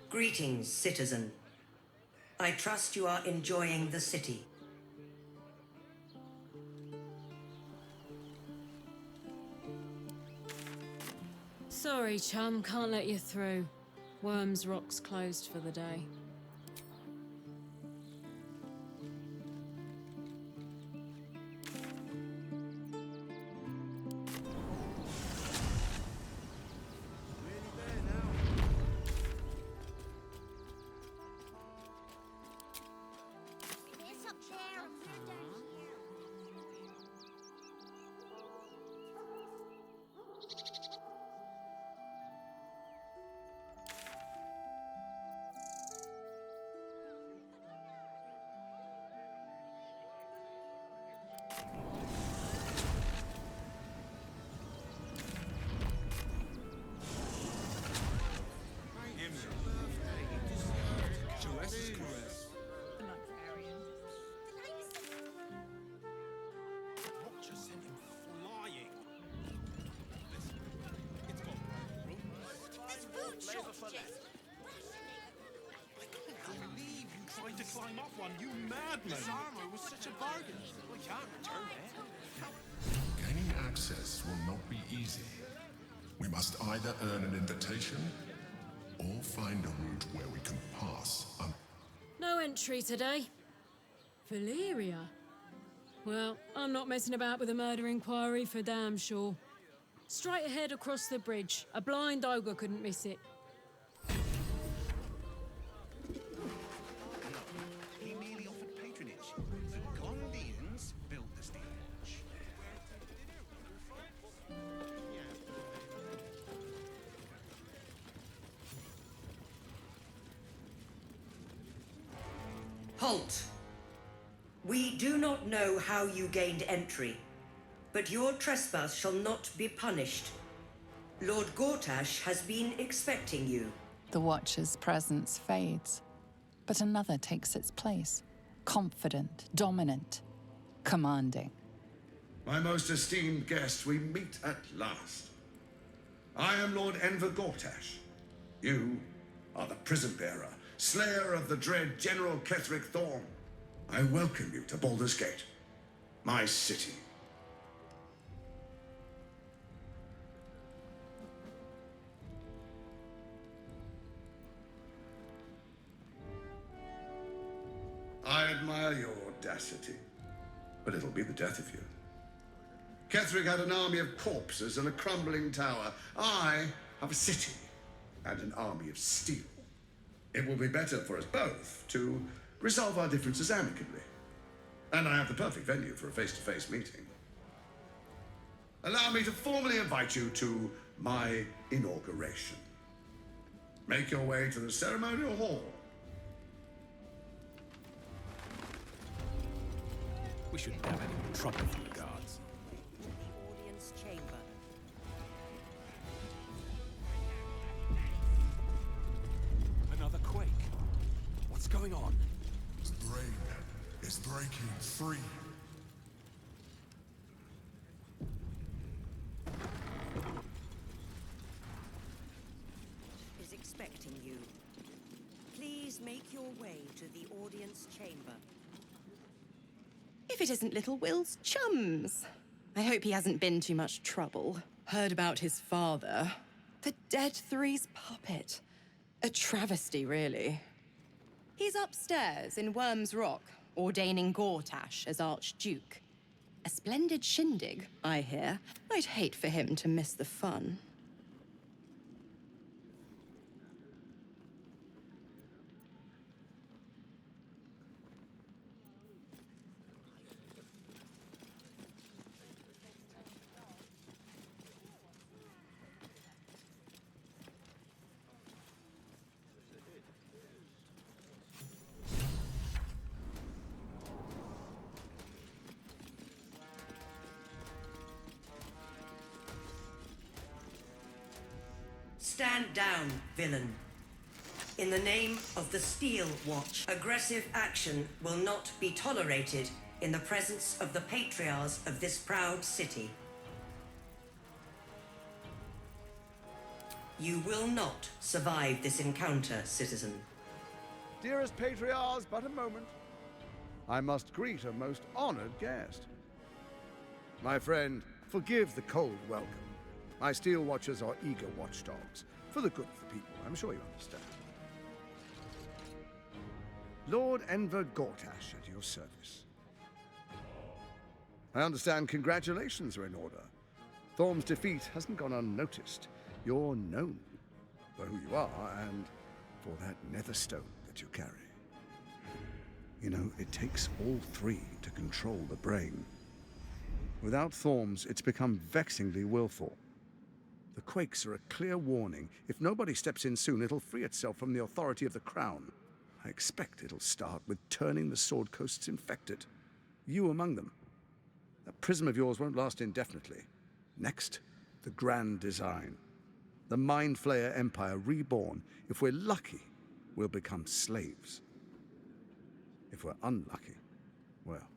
Greetings, citizen. I trust you are enjoying the city. Sorry, chum, can't let you through. Worms Rock's closed for the day. To climb up one, you madman! This armor was such a bargain. We can't return it. Gaining access will not be easy. We must either earn an invitation or find a route where we can pass. No entry today. Valyria? Well, I'm not messing about with a murder inquiry for damn sure. Straight ahead across the bridge. A blind ogre couldn't miss it. Halt! We do not know how you gained entry, but your trespass shall not be punished. Lord Gortash has been expecting you. The Watcher's presence fades, but another takes its place. Confident, dominant, commanding. My most esteemed guest, we meet at last. I am Lord Enver Gortash. You are the prison bearer, slayer of the dread General Ketheric Thorn. I welcome you to Baldur's Gate, my city. I admire your audacity, but it'll be the death of you. Ketheric had an army of corpses and a crumbling tower. I have a city and an army of steel. It will be better for us both to resolve our differences amicably. And I have the perfect venue for a face-to-face meeting. Allow me to formally invite you to my inauguration. Make your way to the ceremonial hall. We shouldn't have any more trouble from the guards. The audience chamber. Another quake. What's going on? The brain is breaking free. Is expecting you. Please make your way to the audience chamber. If it isn't little Will's chums. I hope he hasn't been too much trouble. Heard about his father. The Dead Three's puppet. A travesty, really. He's upstairs in Worm's Rock, ordaining Gortash as Archduke. A splendid shindig, I hear. I'd hate for him to miss the fun. Stand down, villain. In the name of the Steel Watch, aggressive action will not be tolerated in the presence of the patriarchs of this proud city. You will not survive this encounter, citizen. Dearest patriarchs, but a moment. I must greet a most honored guest. My friend, forgive the cold welcome. My Steel Watchers are eager watchdogs, for the good of the people, I'm sure you understand. Lord Enver Gortash at your service. I understand congratulations are in order. Thorm's defeat hasn't gone unnoticed. You're known for who you are and for that nether stone that you carry. You know, it takes all three to control the brain. Without Thorm's, it's become vexingly willful. The quakes are a clear warning. If nobody steps in soon, it'll free itself from the authority of the crown. I expect it'll start with turning the Sword Coasts infected. You among them. That prism of yours won't last indefinitely. Next, the grand design. The Mind Flayer Empire reborn. If we're lucky, we'll become slaves. If we're unlucky, well,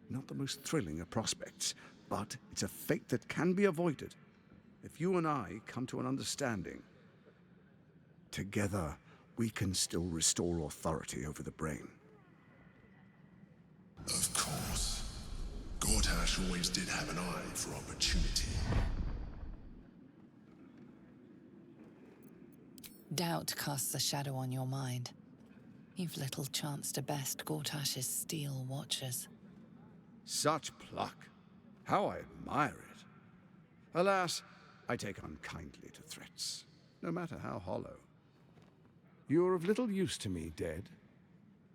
not the most thrilling of prospects, but it's a fate that can be avoided. If you and I come to an understanding, together we can still restore authority over the brain. Of course. Gortash always did have an eye for opportunity. Doubt casts a shadow on your mind. You've little chance to best Gortash's Steel Watchers. Such pluck. How I admire it. Alas, I take unkindly to threats, no matter how hollow. You're of little use to me, Dead.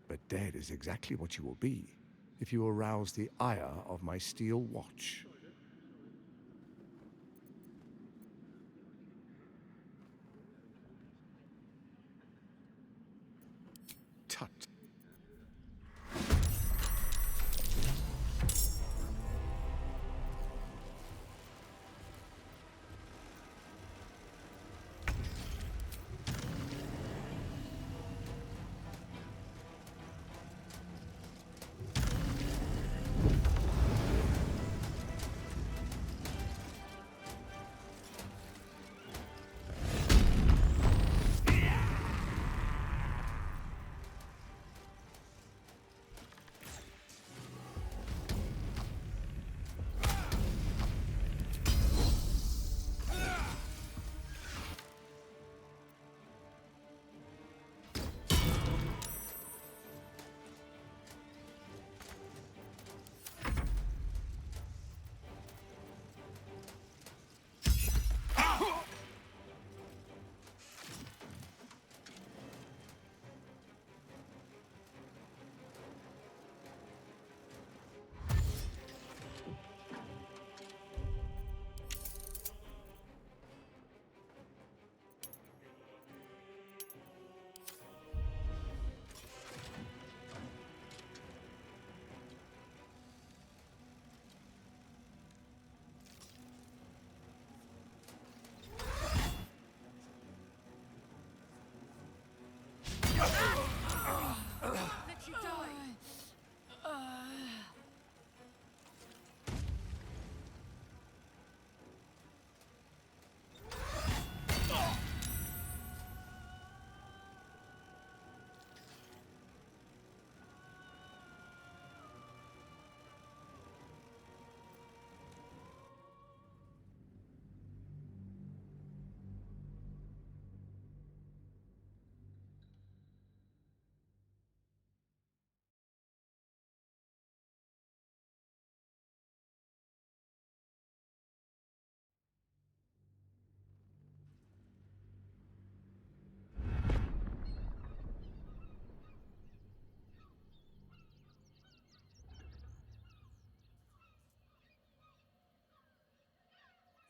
But dead is exactly what you will be if you arouse the ire of my Steel Watch. Tut.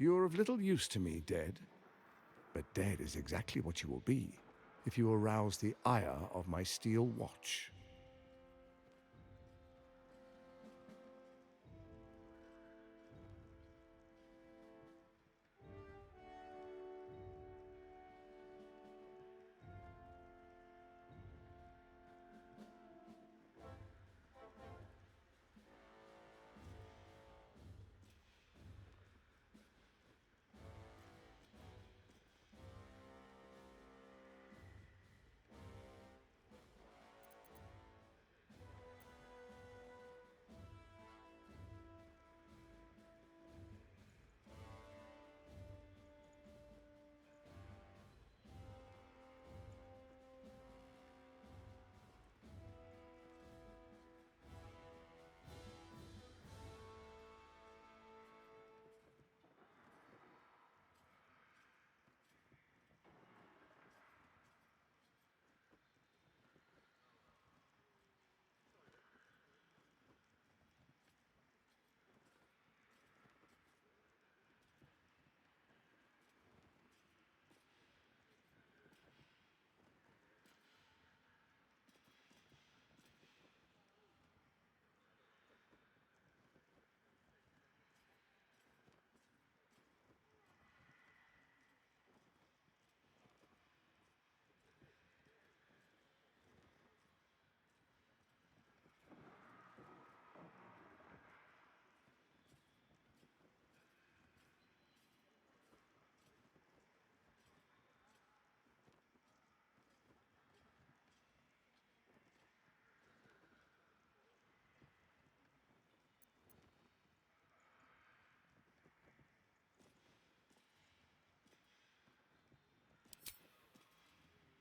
You're of little use to me, dead. But dead is exactly what you will be if you arouse the ire of my steel watch.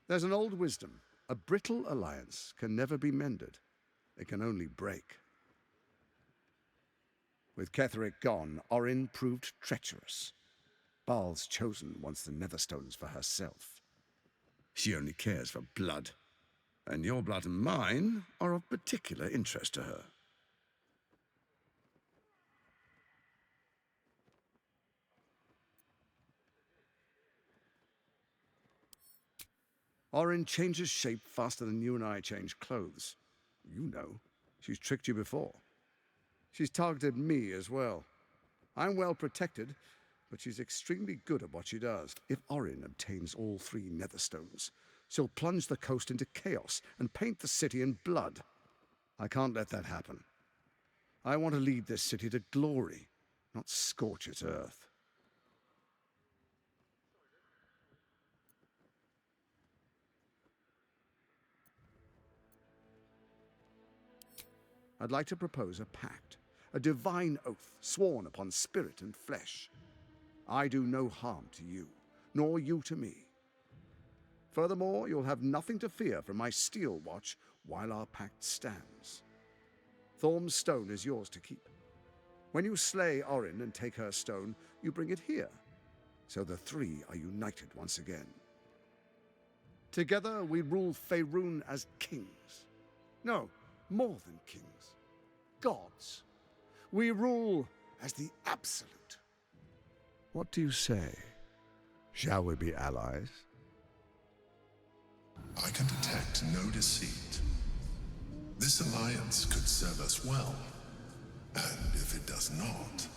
There's an old wisdom. A brittle alliance can never be mended. It can only break. With Ketheric gone, Orin proved treacherous. Baal's chosen wants the Netherstones for herself. She only cares for blood. And your blood and mine are of particular interest to her. Orin changes shape faster than you and I change clothes. You know, she's tricked you before. She's targeted me as well. I'm well protected, but she's extremely good at what she does. If Orin obtains all 3 Netherstones, she'll plunge the coast into chaos and paint the city in blood. I can't let that happen. I want to lead this city to glory, not scorch its earth. I'd like to propose a pact, a divine oath sworn upon spirit and flesh. I do no harm to you, nor you to me. Furthermore, you'll have nothing to fear from my steel watch while our pact stands. Thorm's stone is yours to keep. When you slay Orin and take her stone, you bring it here, so the 3 are united once again. Together we rule Faerun as kings. No, more than kings. Gods. We rule as the absolute. What do you say? Shall we be allies? I can detect no deceit. This alliance could serve us well. And if it does not,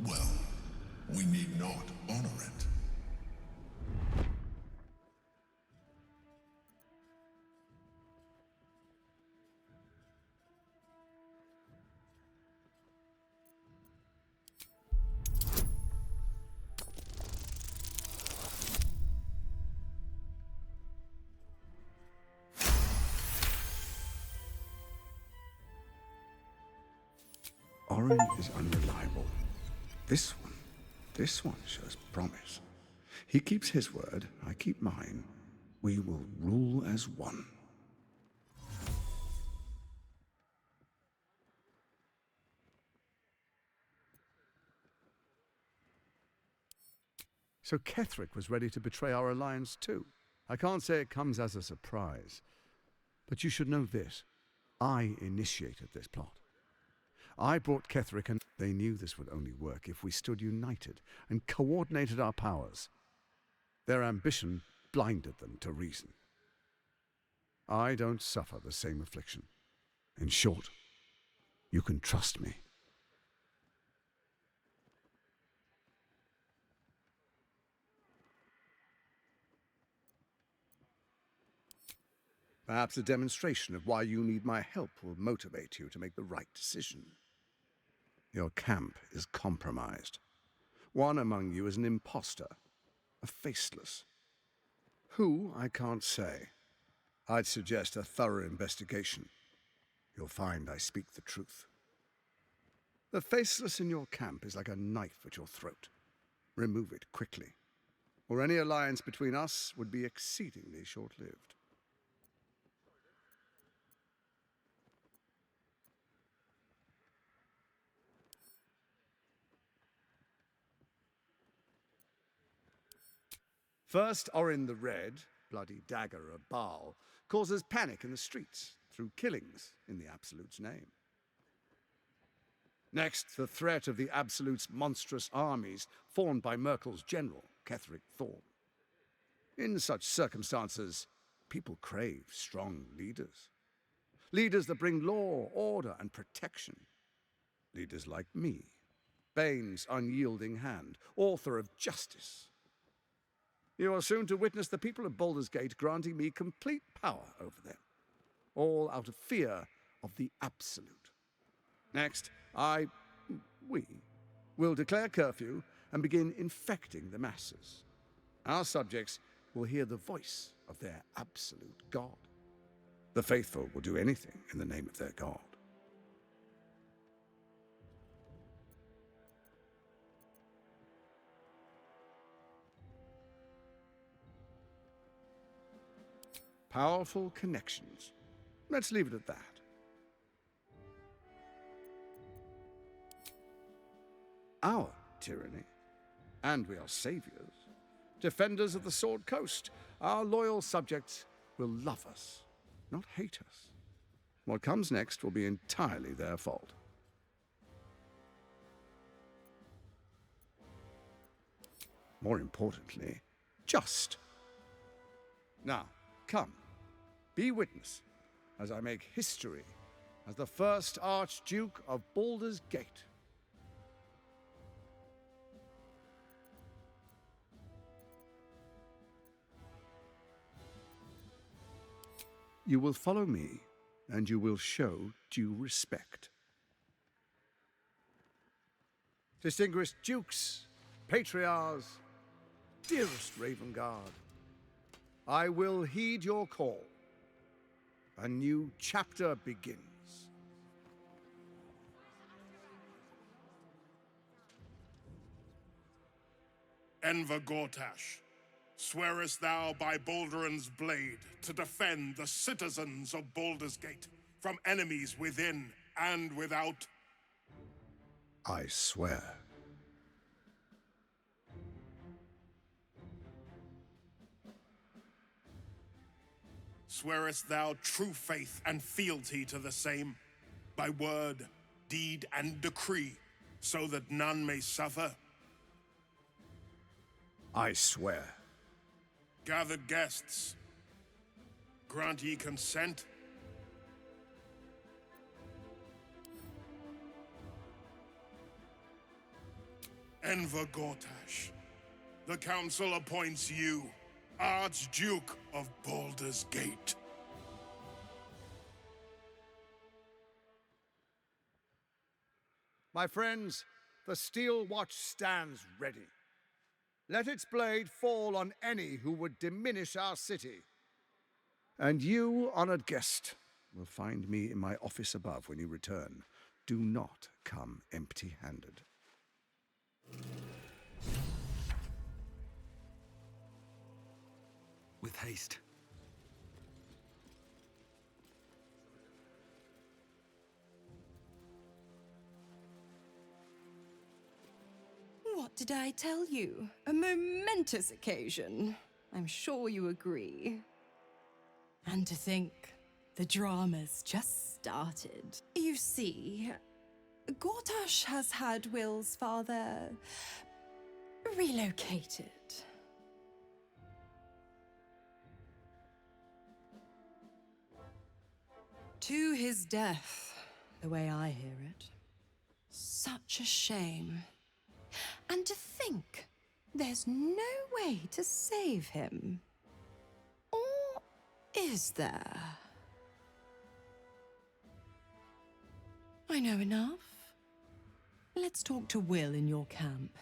well, we need not honor it. Orin is unreliable. This one shows promise. He keeps his word, I keep mine. We will rule as one. So Ketheric was ready to betray our alliance too. I can't say it comes as a surprise. But you should know this. I initiated this plot. I brought Ketheric, and they knew this would only work if we stood united and coordinated our powers. Their ambition blinded them to reason. I don't suffer the same affliction. In short, you can trust me. Perhaps a demonstration of why you need my help will motivate you to make the right decision. Your camp is compromised. One among you is an imposter, a faceless. Who, I can't say. I'd suggest a thorough investigation. You'll find I speak the truth. The faceless in your camp is like a knife at your throat. Remove it quickly, or any alliance between us would be exceedingly short-lived. First, Orin the Red, bloody dagger of Baal, causes panic in the streets through killings in the Absolute's name. Next, the threat of the Absolute's monstrous armies formed by Merkel's general, Ketheric Thorm. In such circumstances, people crave strong leaders. Leaders that bring law, order, and protection. Leaders like me, Bane's unyielding hand, author of justice. You are soon to witness the people of Baldur's Gate granting me complete power over them, all out of fear of the Absolute. Next, we will declare curfew and begin infecting the masses. Our subjects will hear the voice of their absolute God. The faithful will do anything in the name of their God. Powerful connections. Let's leave it at that. Our tyranny, and we are saviors, defenders of the Sword Coast. Our loyal subjects will love us, not hate us. What comes next will be entirely their fault. More importantly, just. Now, come, be witness as I make history as the first Archduke of Baldur's Gate. You will follow me, and you will show due respect. Distinguished dukes, patriarchs, dearest Ravengard, I will heed your call. A new chapter begins. Enver Gortash, swearest thou by Balduran's blade to defend the citizens of Baldur's Gate from enemies within and without? I swear. Swearest thou true faith and fealty to the same, by word, deed, and decree, so that none may suffer? I swear. Gathered guests, grant ye consent? Enver Gortash, the Council appoints you Archduke of Baldur's Gate. My friends, the Steel Watch stands ready. Let its blade fall on any who would diminish our city. And you, honored guest, will find me in my office above when you return. Do not come empty-handed. With haste. What did I tell you? A momentous occasion. I'm sure you agree. And to think, the drama's just started. You see, Gortash has had Will's father relocated. To his death, the way I hear it. Such a shame. And to think there's no way to save him. Or is there? I know enough. Let's talk to Will in your camp.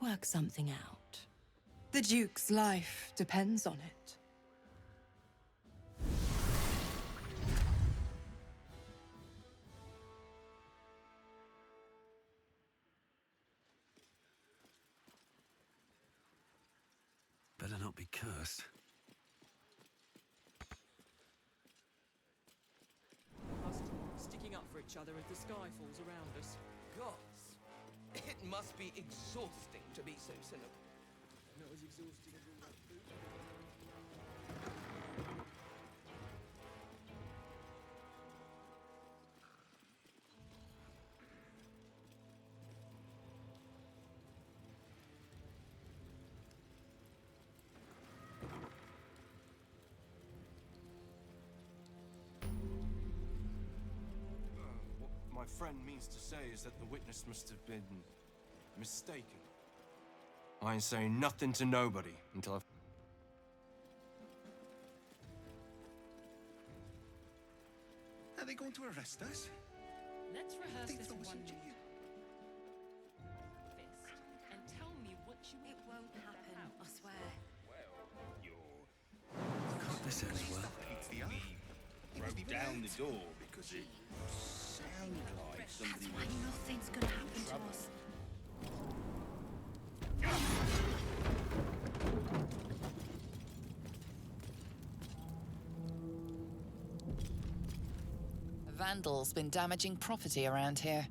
Work something out. The Duke's life depends on it. Better not be cursed. Us sticking up for each other as the sky falls around us. Gods, it must be exhausting to be so cynical. Not as exhausting as all that food. What my friend means to say is that the witness must have been mistaken. I ain't saying nothing to nobody until I've... Are they going to arrest us? Let's rehearse They this throw us one in jail. fist and tell me what you It won't happen, I swear. This ends well. Broke down the door because it sounded like somebody That's why nothing's gonna happen to us. A vandal's been damaging property around here.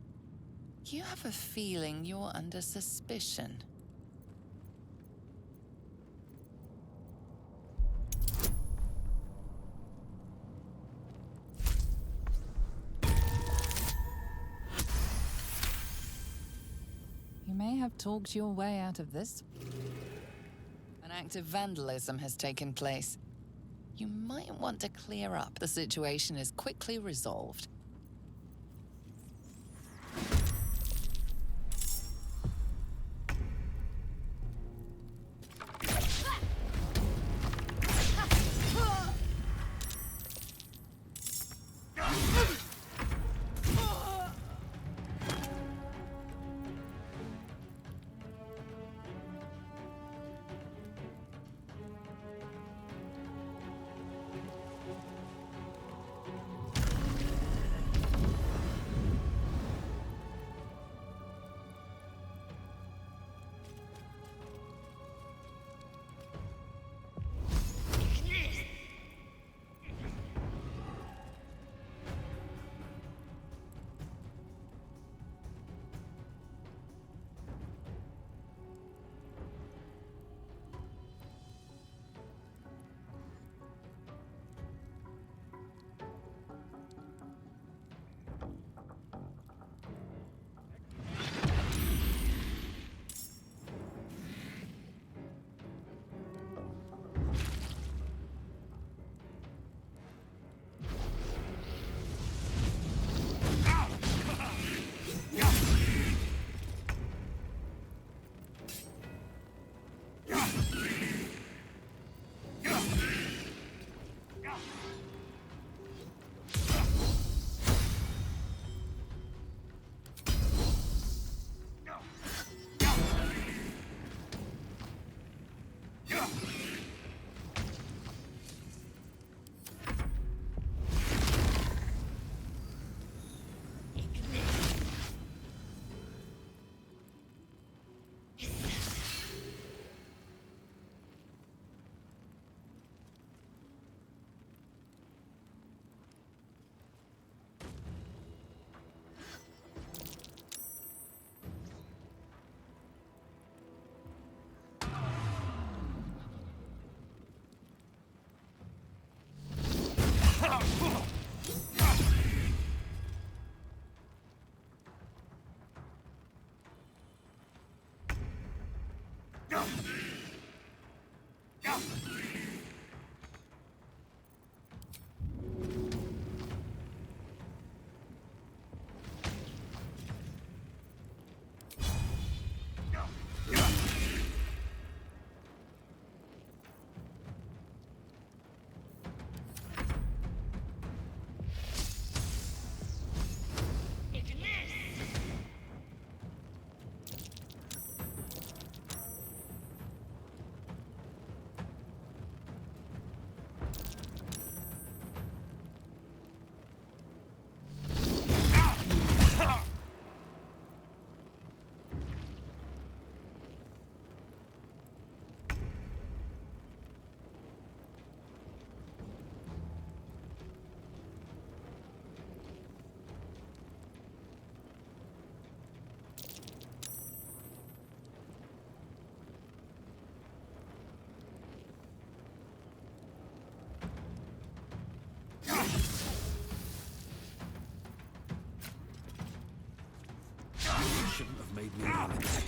You have a feeling you're under suspicion. You may have talked your way out of this. An act of vandalism has taken place. You might want to clear up. The situation is quickly resolved. shouldn't have made me run it.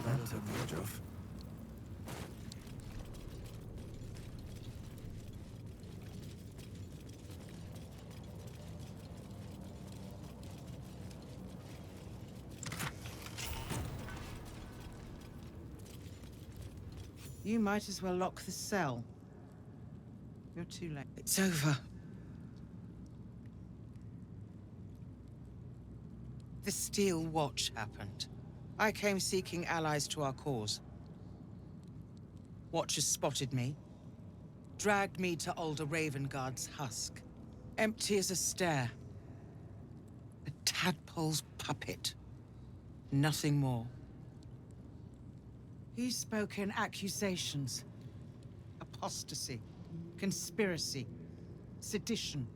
That took the edge off. You might as well lock the cell. You're too late. It's over. The Steel Watch happened. I came seeking allies to our cause. Watchers spotted me, dragged me to Older Ravengard's husk. Empty as a stare. A tadpole's puppet. Nothing more. He's spoken accusations. Apostasy. Conspiracy. Sedition.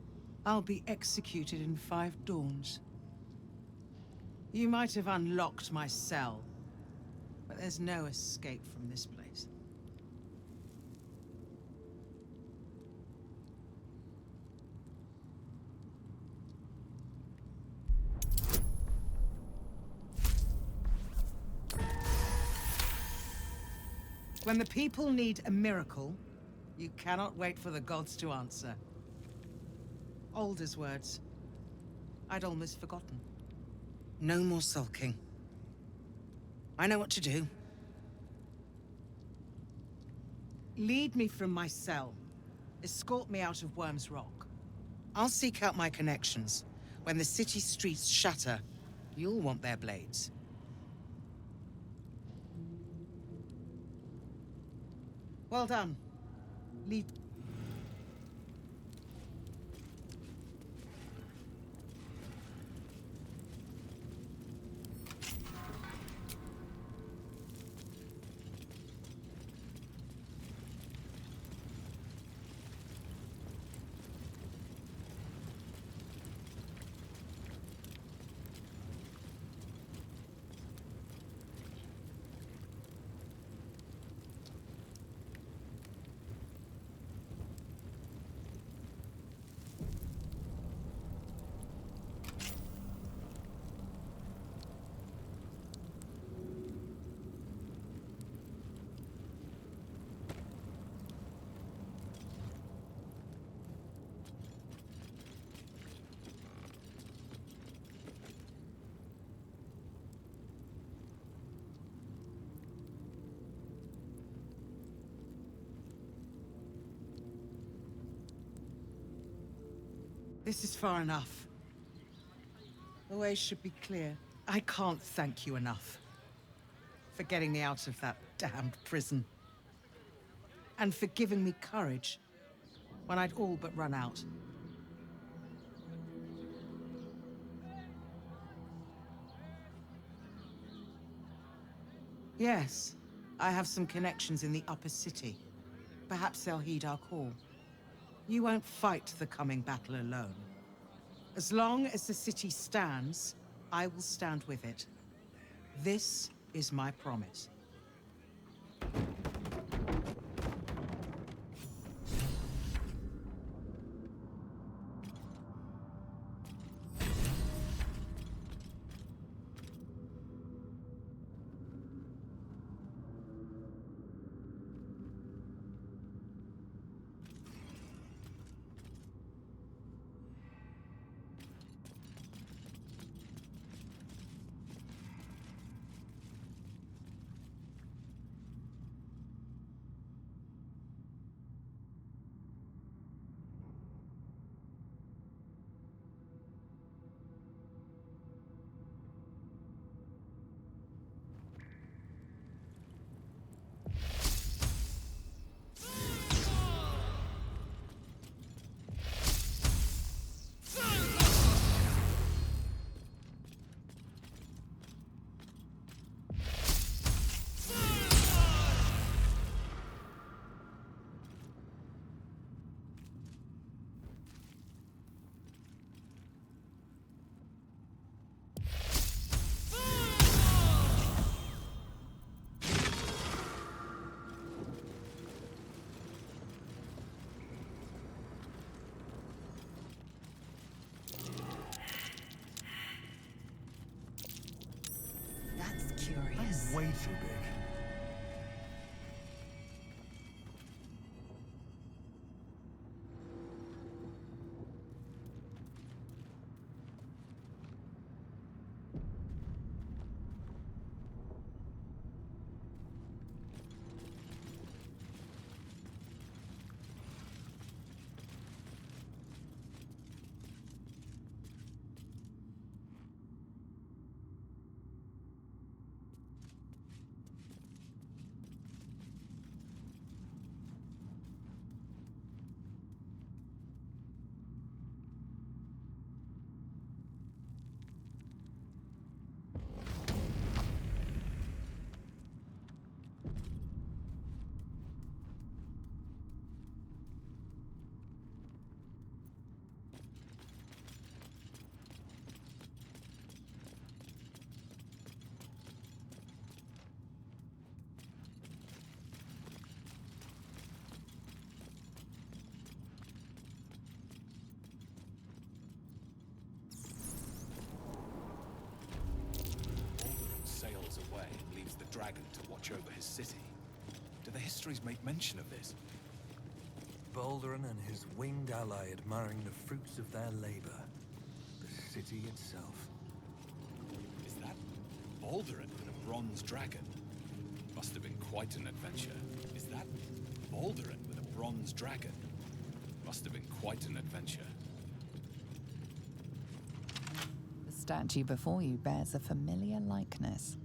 I'll be executed in 5 dawns. You might have unlocked my cell, but there's no escape from this place. When the people need a miracle, you cannot wait for the gods to answer. Alder's words. I'd almost forgotten. No more sulking. I know what to do. Lead me from my cell. Escort me out of Worm's Rock. I'll seek out my connections. When the city streets shatter, you'll want their blades. Well done. Lead. This is far enough. The way should be clear. I can't thank you enough for getting me out of that damned prison. And for giving me courage when I'd all but run out. Yes, I have some connections in the upper city. Perhaps they'll heed our call. You won't fight the coming battle alone. As long as the city stands, I will stand with it. This is my promise. Yes. Way too big. Sails away and leaves the dragon to watch over his city. Do the histories make mention of this? Balduran and his winged ally admiring the fruits of their labor. The city itself. Is that Balduran and a bronze dragon? Must have been quite an adventure. Is that Balduran with a bronze dragon? Must have been quite an adventure. The statue before you bears a familiar likeness.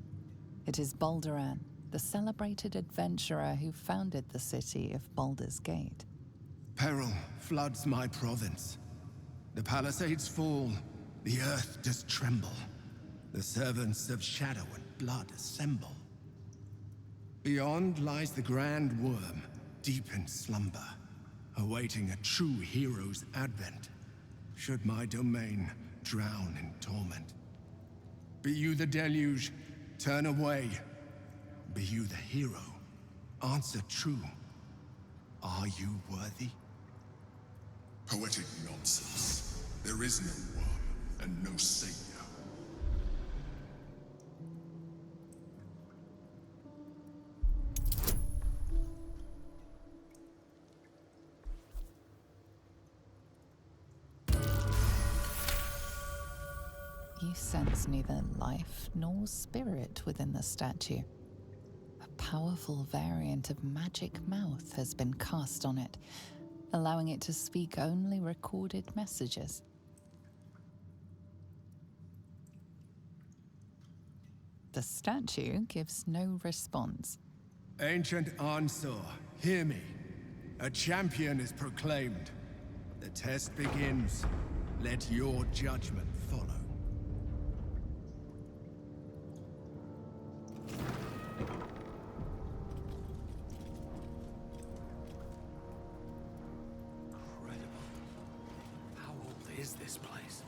It is Balduran, the celebrated adventurer who founded the city of Baldur's Gate. Peril floods my province. The palisades fall, the earth does tremble. The servants of shadow and blood assemble. Beyond lies the grand worm, deep in slumber, awaiting a true hero's advent, should my domain drown in torment. Be you the deluge, turn away. Be you the hero, answer true. Are you worthy? Poetic nonsense. There is no worm and no savior. You sense neither life nor spirit within the statue. A powerful variant of magic mouth has been cast on it, allowing it to speak only recorded messages. The statue gives no response. Ancient Ansor, hear me. A champion is proclaimed. The test begins. Let your judgment follow. Is this place?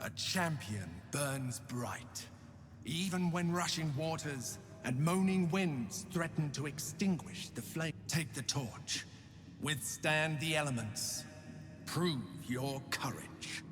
A champion burns bright, even when rushing waters and moaning winds threaten to extinguish the flame. Take the torch, withstand the elements, prove your courage.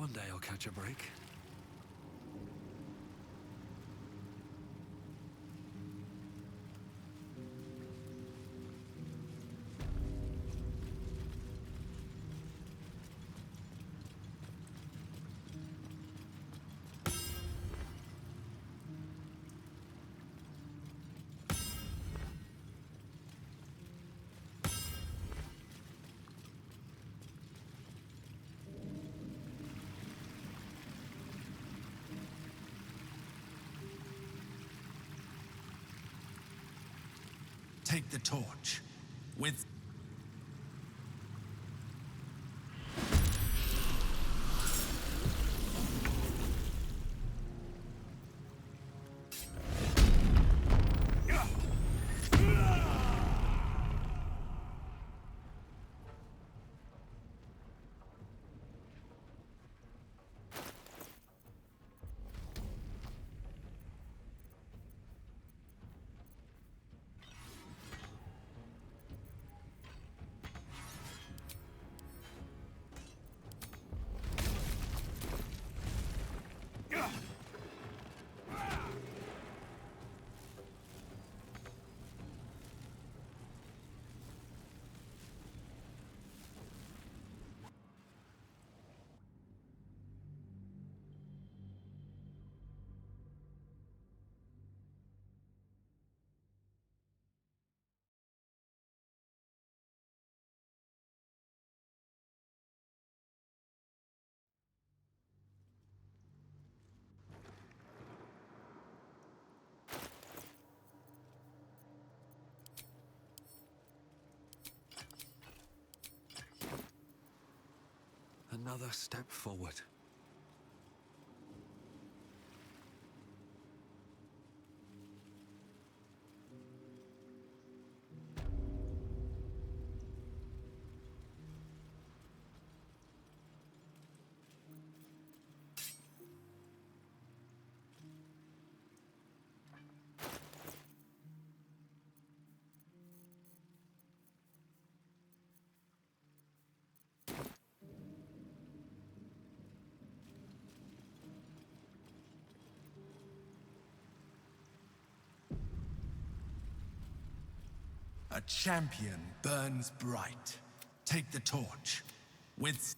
One day I'll catch a break. Take the torch. With... Another step forward. A champion burns bright. Take the torch. With...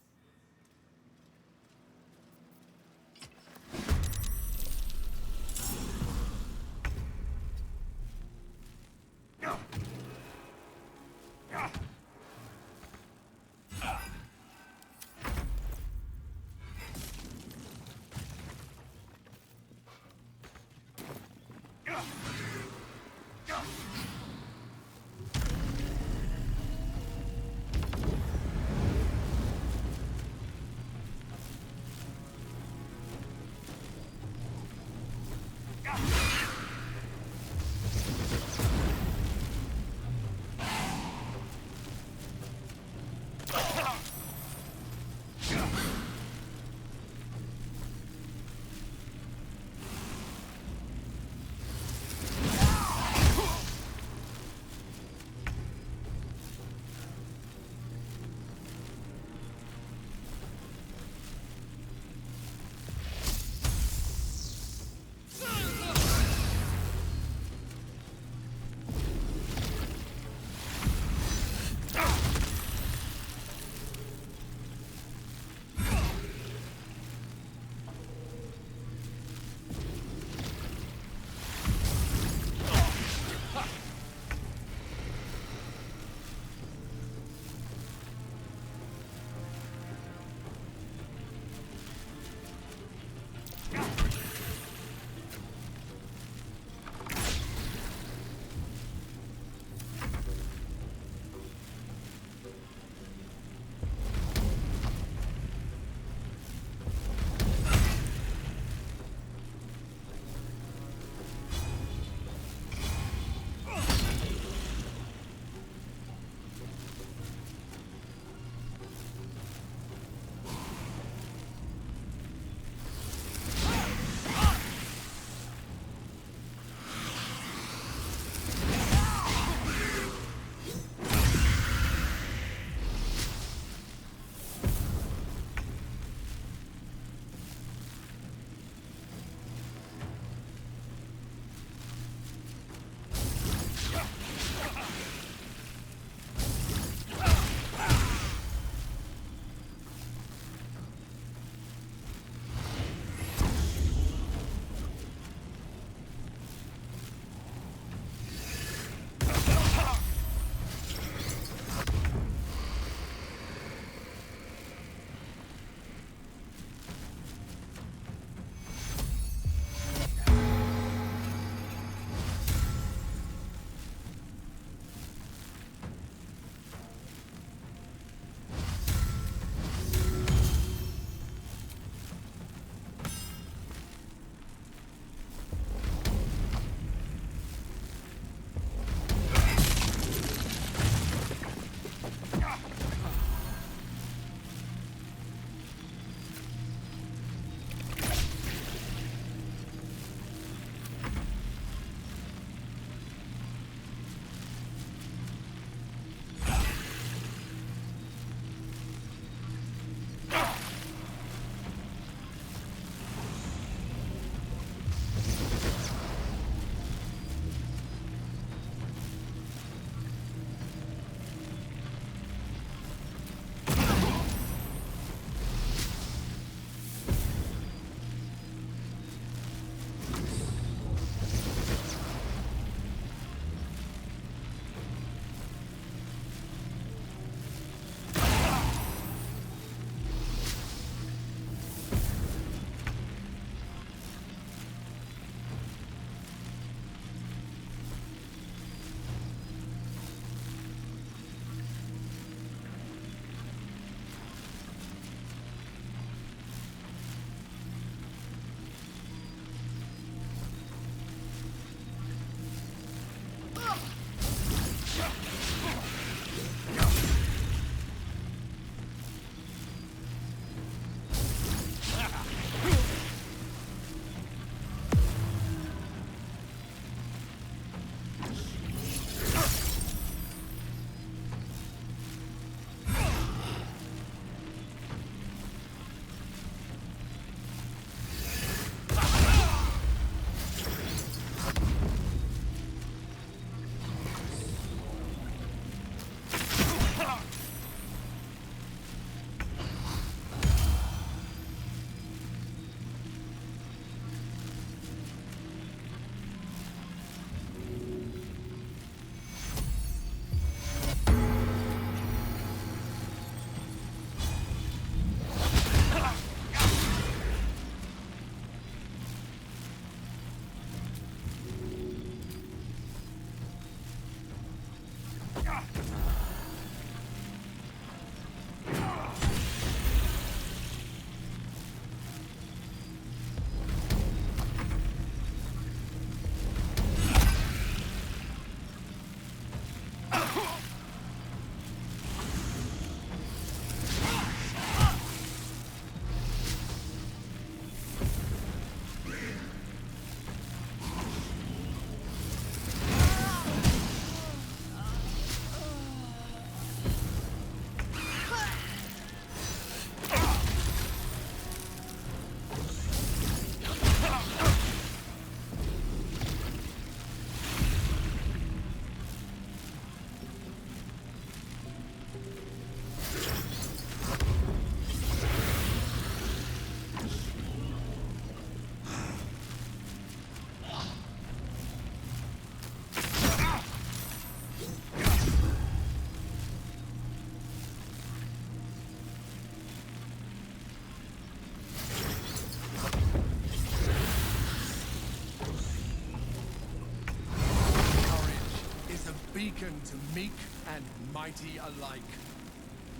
beacon to meek and mighty alike.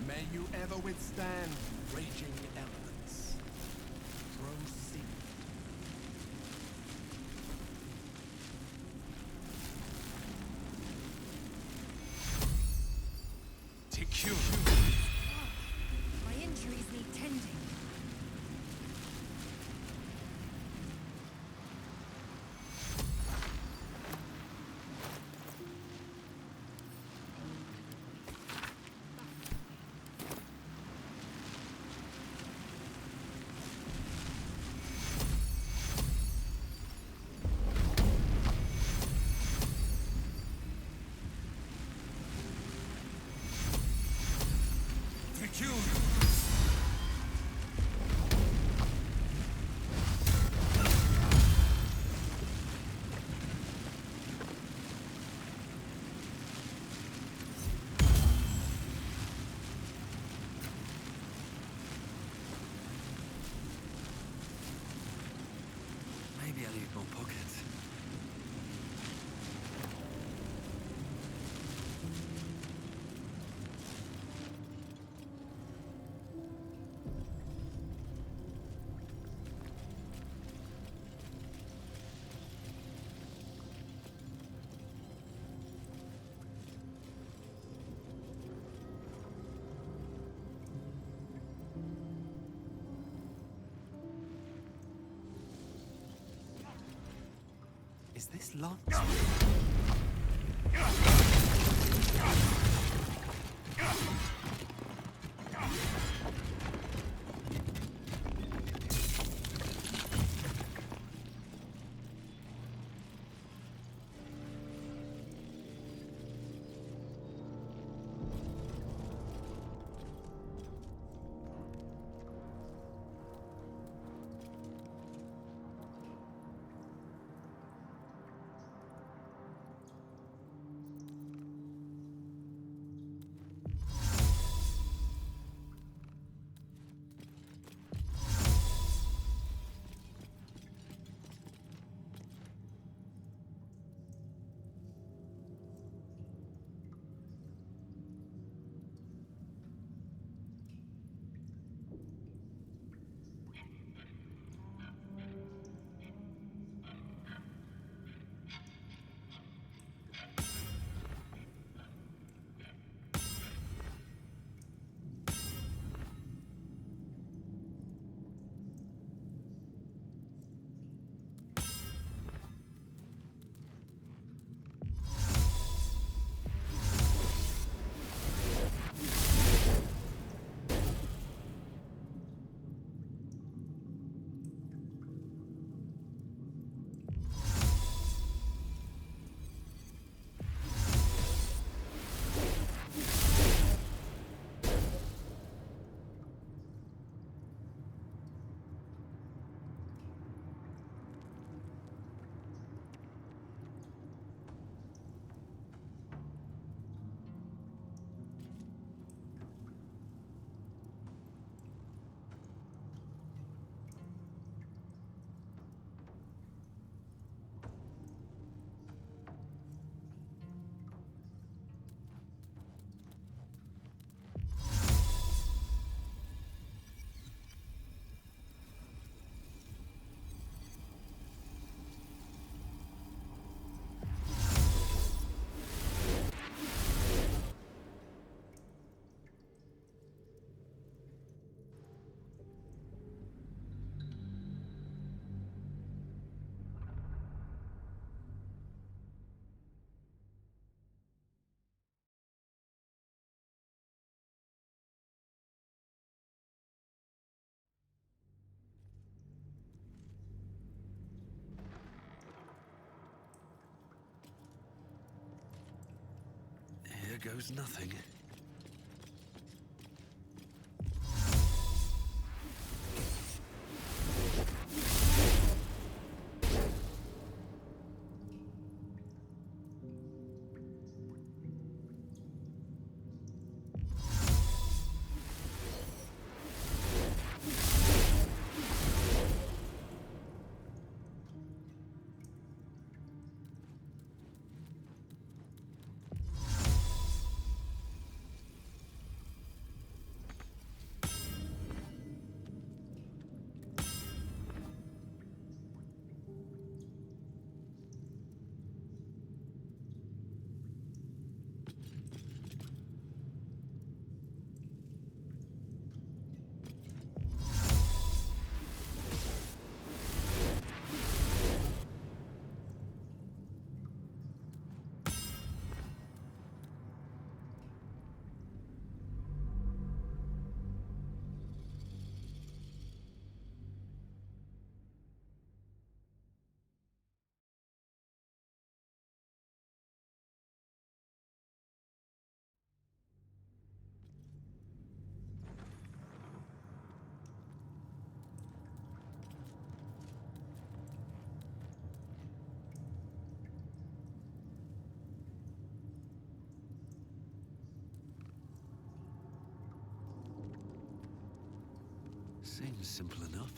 May you ever withstand raging elements. Proceed. My injuries need tending. Maybe I need more pockets. Is this locked? Here goes nothing. Seems simple enough.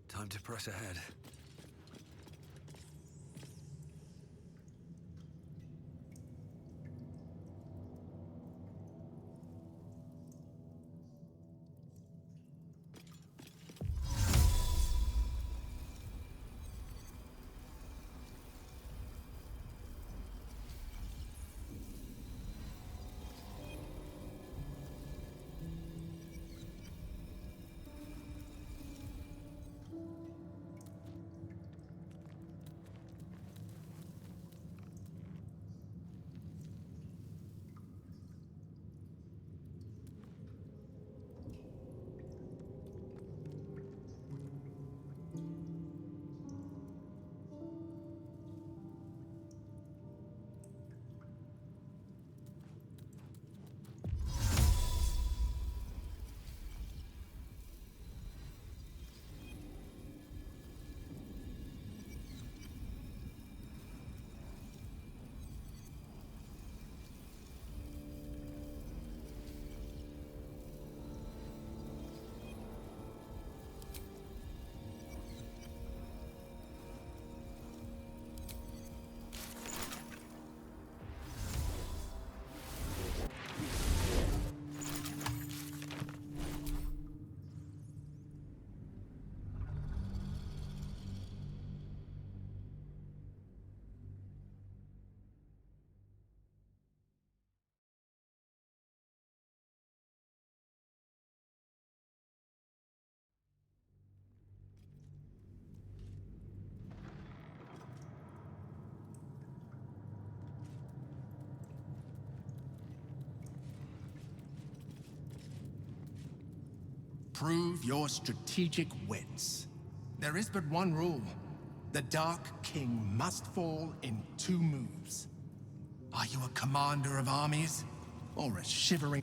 Time to press ahead. Prove your strategic wits. There is but one rule. The Dark King must fall in 2 moves. Are you a commander of armies, or a shivering...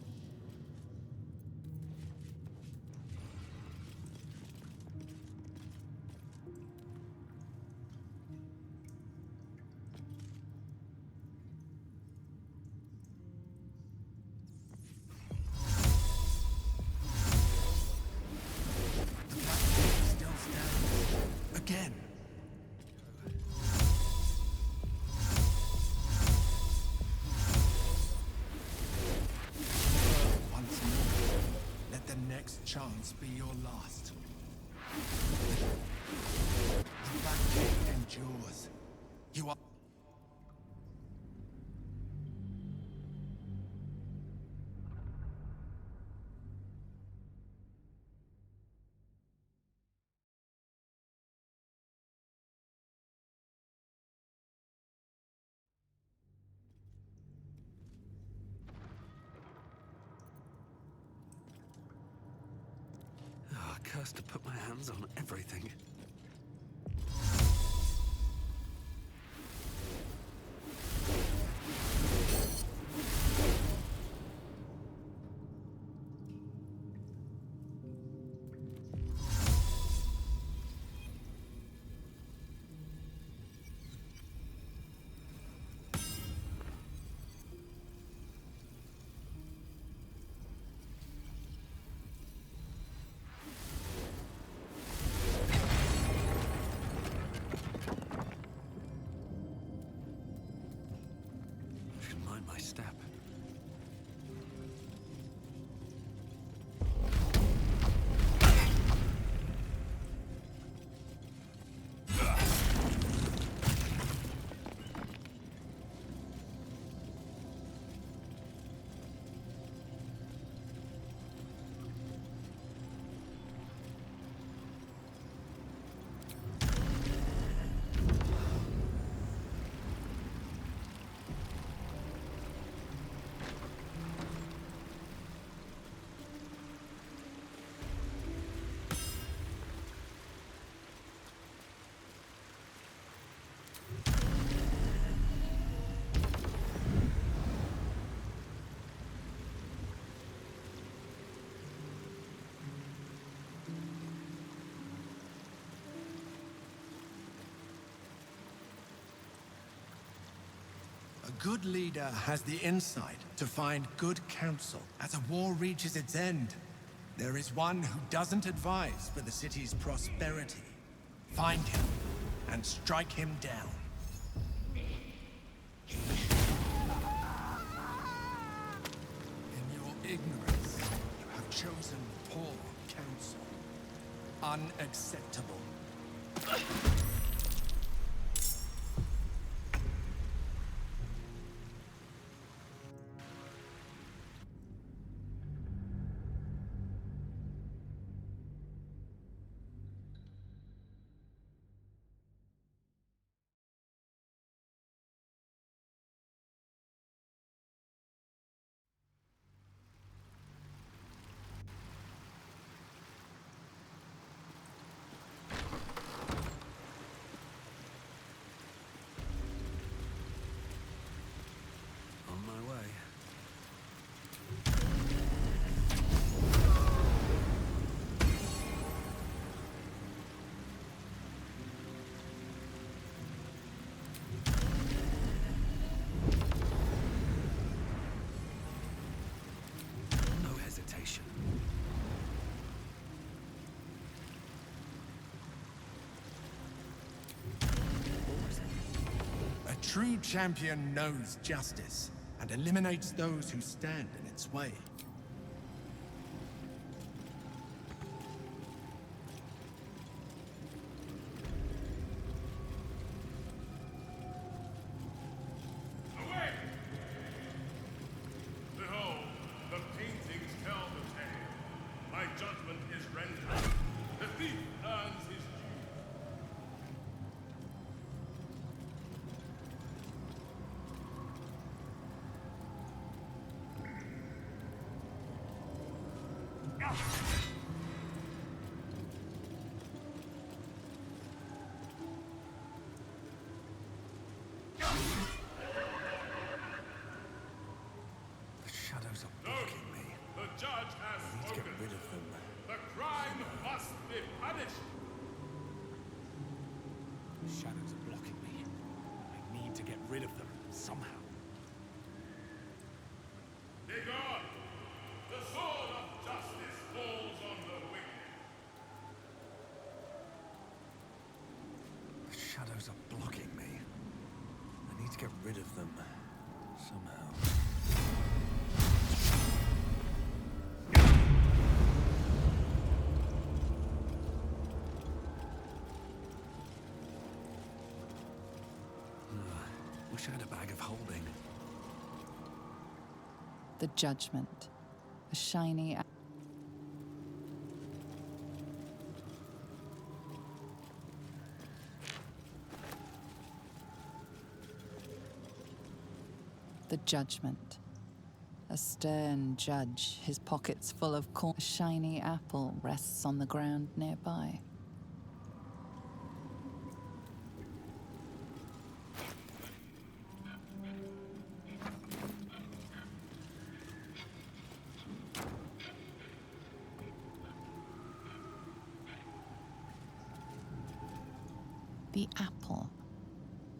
Again. Once more, let the next chance be your last. The Black King endures. You are... Oh, cursed to put my hands on everything. Should mind my step. A good leader has the insight to find good counsel as a war reaches its end. There is one who doesn't advise for the city's prosperity. Find him and strike him down. In your ignorance, you have chosen poor counsel. Unacceptable. On my way. No hesitation. A true champion knows justice and eliminates those who stand in its way. Behold, the paintings tell the tale. My judgment is rendered. The thief earns his due. The shadows are blocking me. The judge has I need to get spoken. rid of them. The crime must be punished. The shadows are blocking me. I need to get rid of them somehow. Begone! The sword of justice falls on the wicked. The shadows are blocking me. I need to get rid of them somehow. Wish I had a bag of holding. The judgment. A shiny. The judgment. A stern judge, his pockets full of corn. A shiny apple rests on the ground nearby. The apple.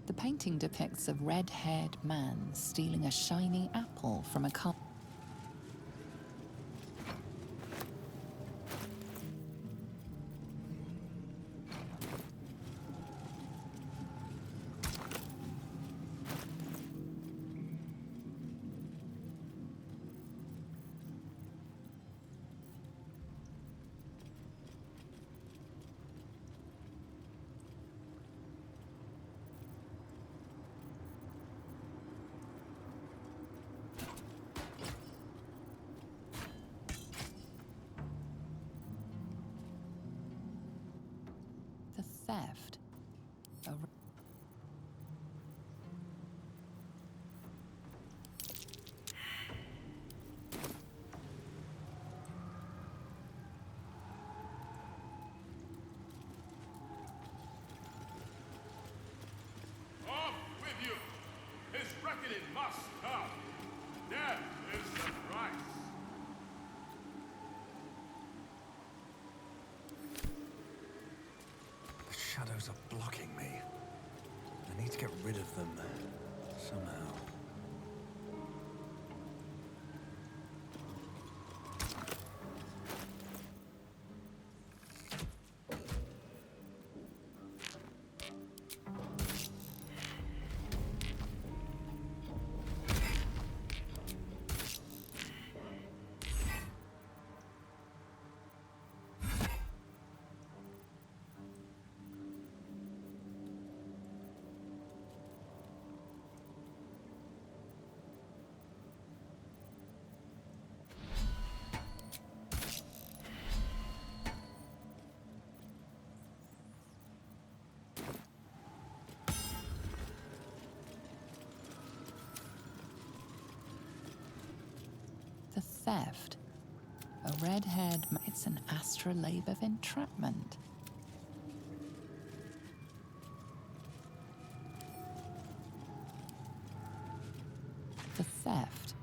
The painting depicts a red-haired man stealing a shiny apple from a car. The theft. Off with you! His reckoning must come. Death is the price. The shadows are blocking me. I need to get rid of them somehow. theft. A red-haired... It's an astrolabe of entrapment. The theft.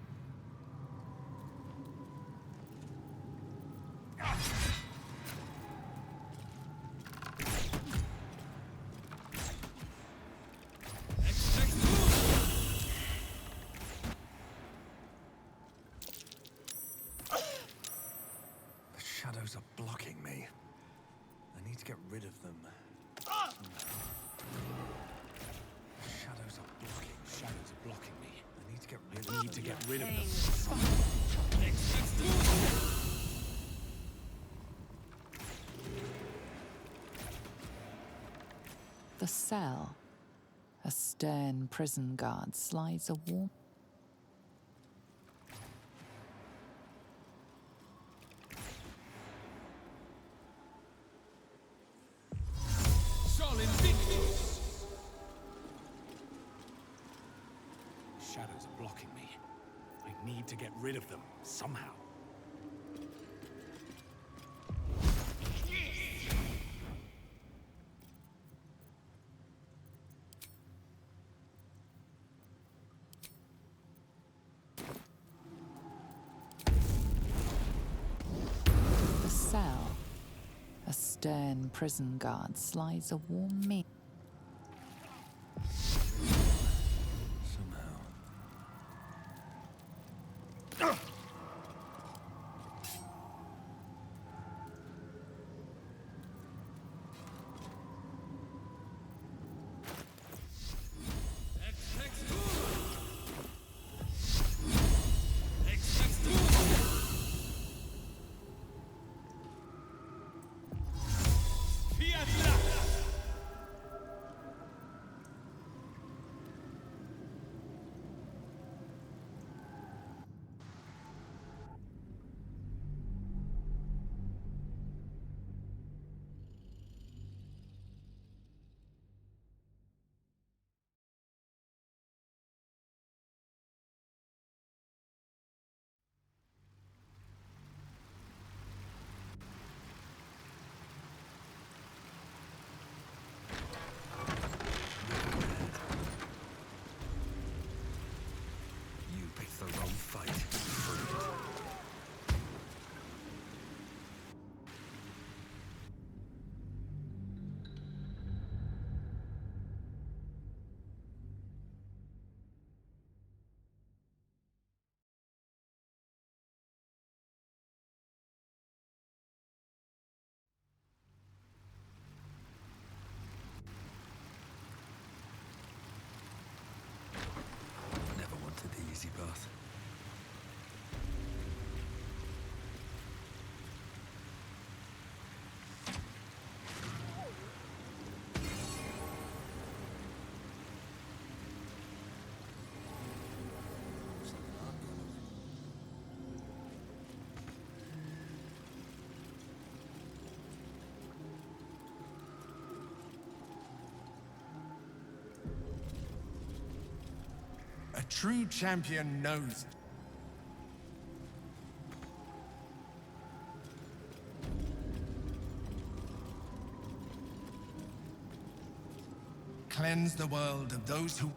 The shadows are blocking me. I need to get rid of them. Shadows are blocking me. I need to get rid of them. The cell. A stern prison guard slides a warm... Shadows are blocking me. I need to get rid of them, somehow. The cell. A stern prison guard slides a warm meal. You picked the wrong fight. Never wanted the easy path. A true champion knows. Cleanse the world of those who...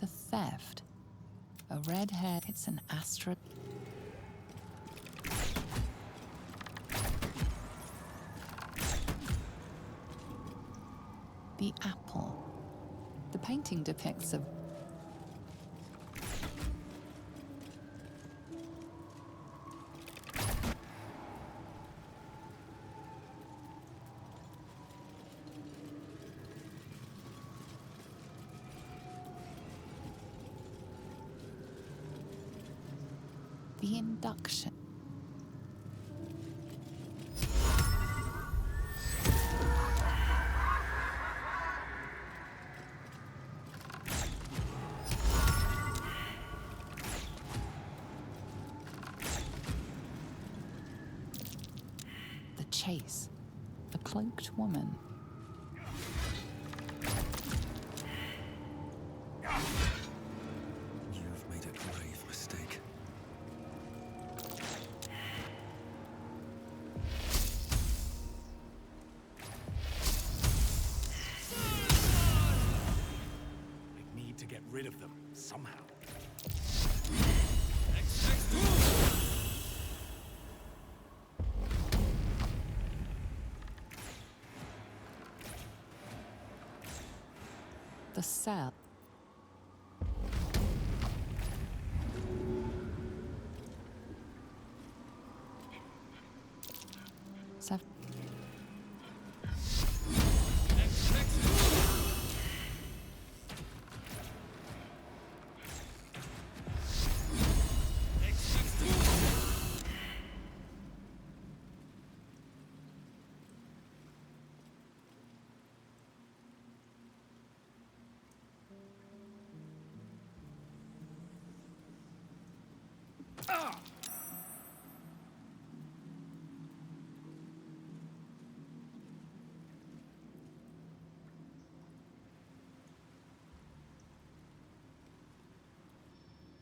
The theft. A red hair. It's an astra... The apple. The painting depicts a... The induction. chase. A cloaked woman. You've made a grave mistake. I need to get rid of them somehow. The cell. Seven.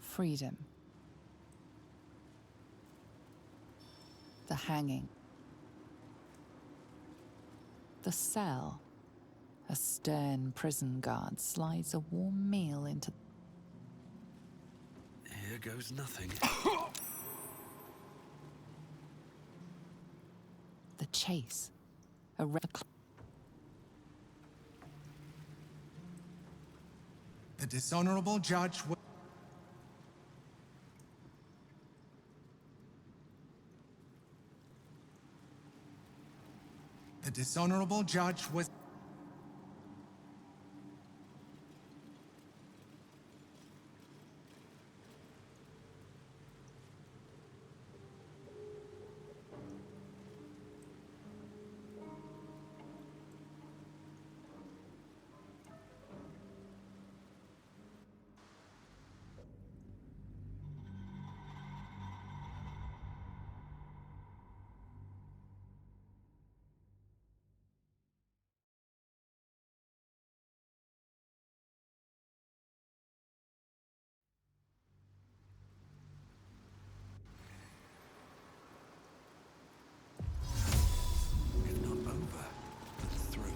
Freedom. The hanging. The cell. A stern prison guard slides a warm meal into... Here goes nothing. The chase. A The dishonorable judge will... The dishonorable judge was... If not over, then through.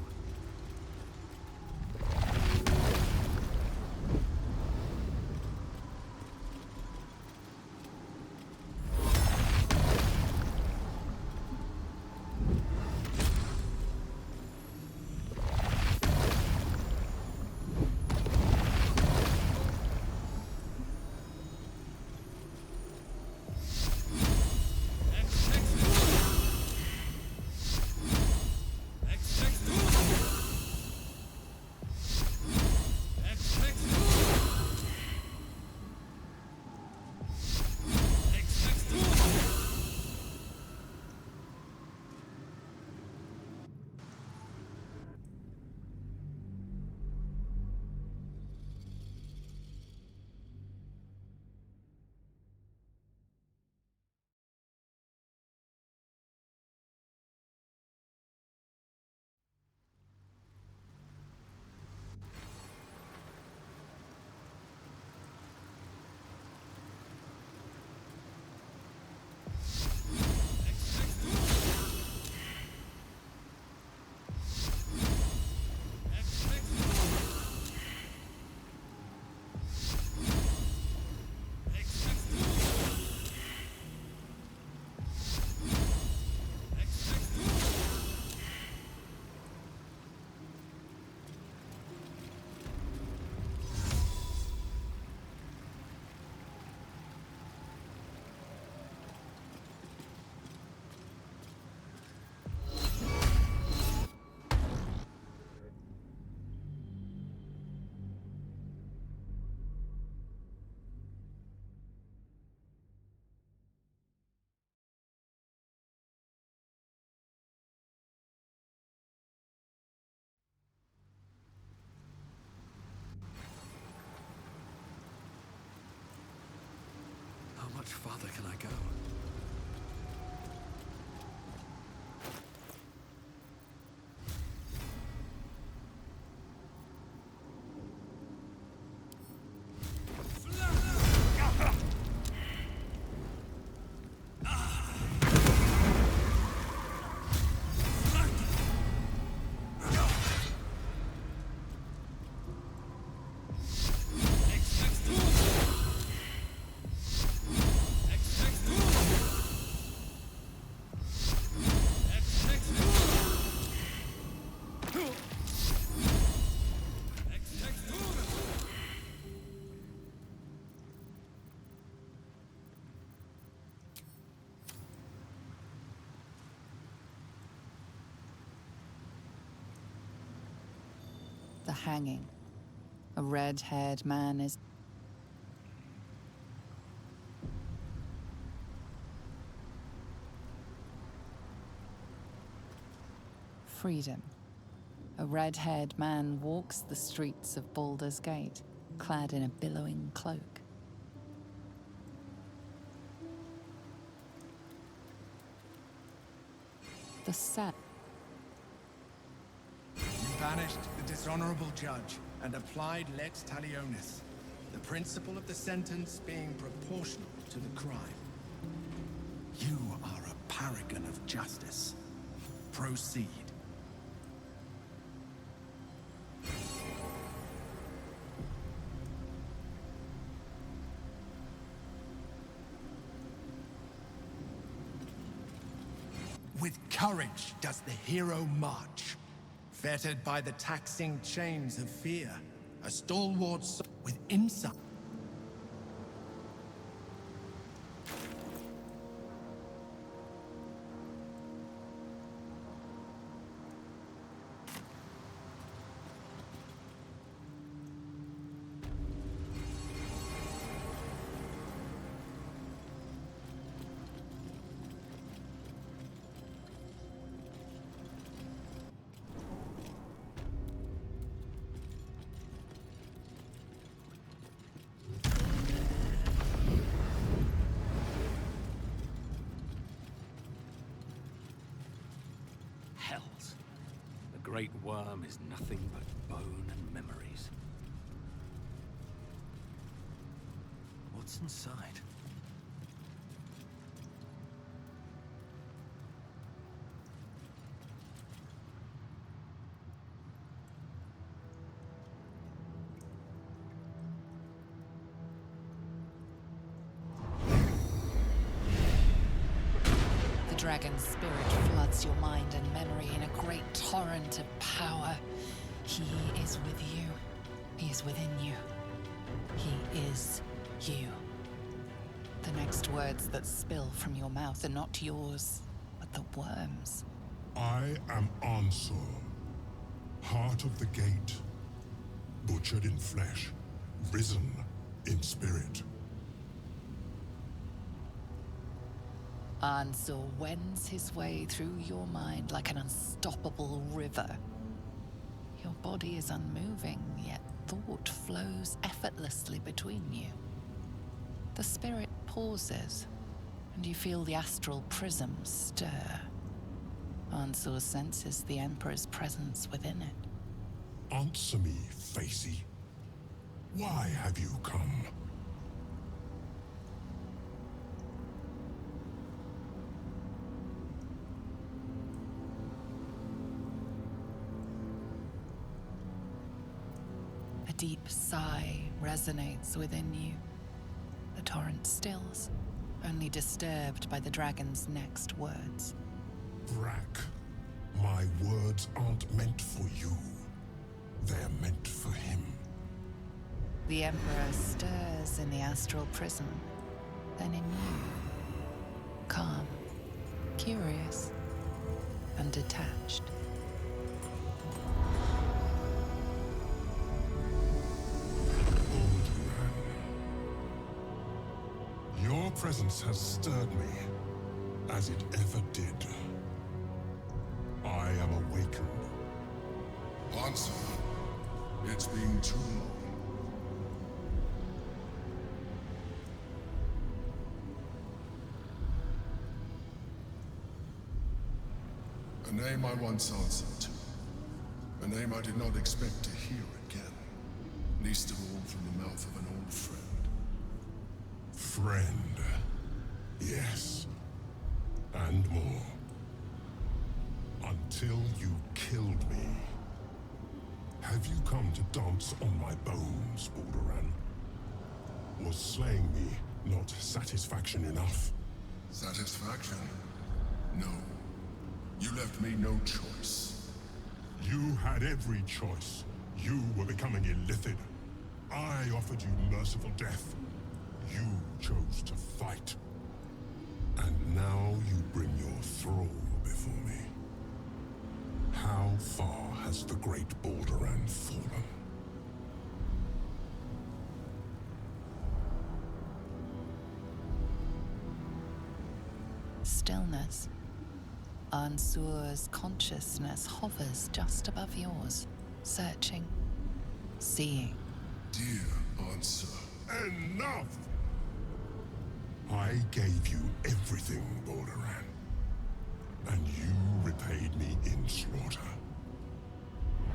How much farther can I go? hanging. A red-haired man is... Freedom. A red-haired man walks the streets of Baldur's Gate, clad in a billowing cloak. The set. You banished the dishonorable judge and applied lex talionis, the principle of the sentence being proportional to the crime. You are a paragon of justice. Proceed. With courage does the hero march, fettered by the taxing chains of fear, a stalwart with insight. Hells. The Great Worm is nothing but bone and memories. What's inside? The dragon's spirit floods your mind and memory in a great torrent of power. He is with you. He is within you. He is you. The next words that spill from your mouth are not yours, but the worm's. I am Ansur, heart of the gate, butchered in flesh, risen in spirit. Ansur wends his way through your mind like an unstoppable river. Your body is unmoving, yet thought flows effortlessly between you. The spirit pauses, and you feel the astral prism stir. Ansur senses the Emperor's presence within it. Answer me, Facey. Why have you come? A deep sigh resonates within you. The torrent stills, only disturbed by the dragon's next words. Brack, my words aren't meant for you. They're meant for him. The Emperor stirs in the astral prism, then in you. Calm, curious, and detached. Your presence has stirred me, as it ever did. I am awakened. Answer. It's been too long. A name I once answered to. A name I did not expect to hear again. Least of all from the mouth of an old friend. Friend. Yes. And more. Until you killed me. Have you come to dance on my bones, Balduran? Was slaying me not satisfaction enough? Satisfaction? No. You left me no choice. You had every choice. You were becoming illithid. I offered you merciful death. You chose to fight. And now you bring your thrall before me. How far has the great Balduran fallen. Stillness. Ansur's consciousness hovers just above yours, searching, seeing. Dear Ansur, enough! I gave you everything, Balduran, and you repaid me in slaughter.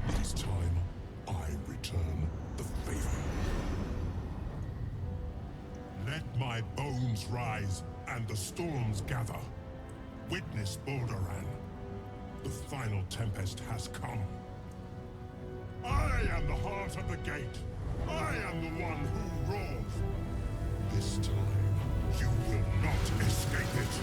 It is time I return the favor. Let my bones rise and the storms gather. Witness Balduran. The final tempest has come. I am the heart of the gate. I am the one who roars. This time, you will not escape it.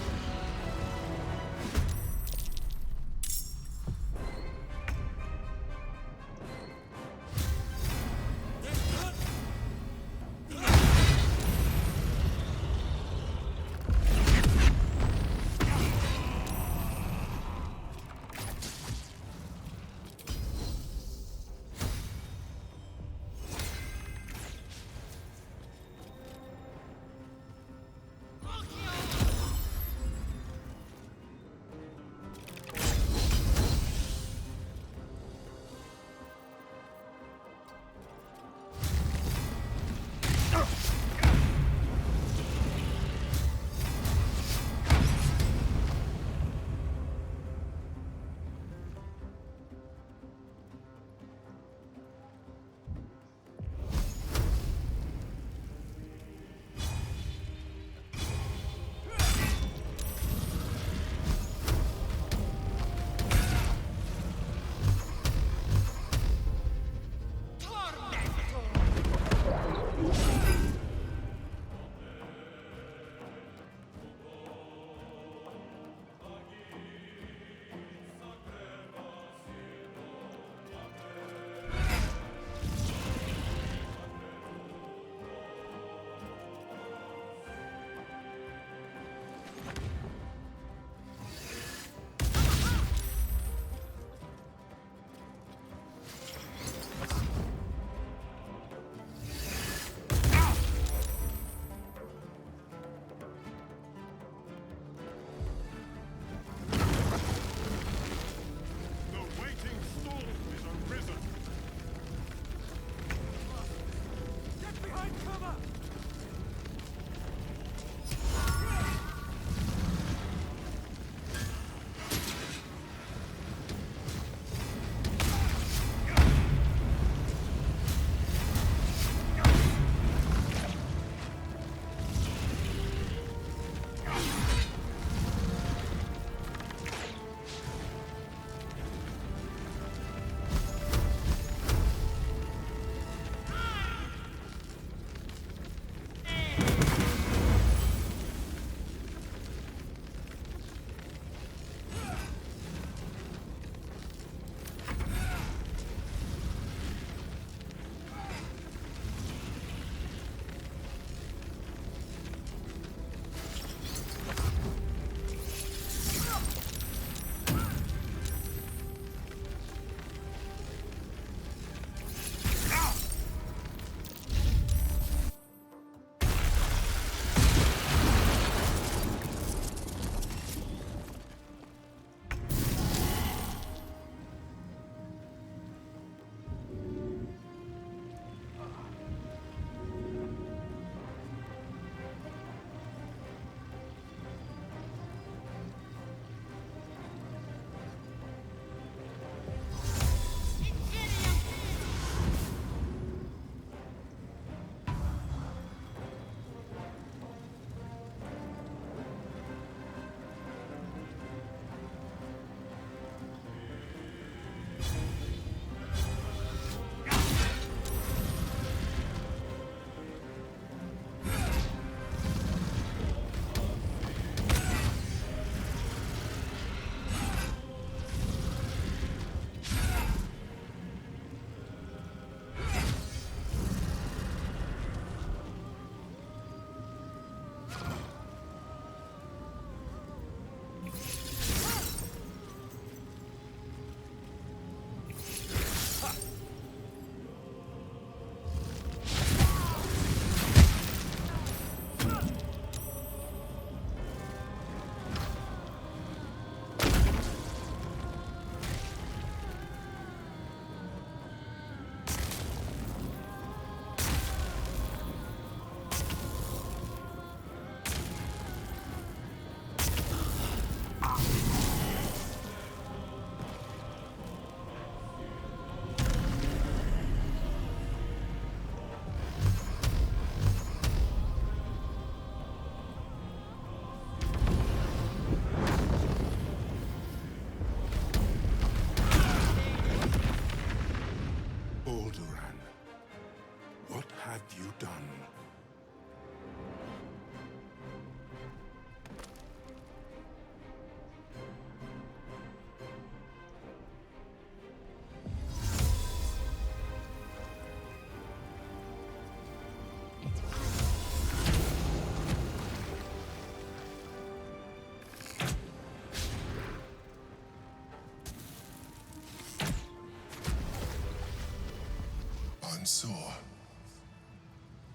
sore.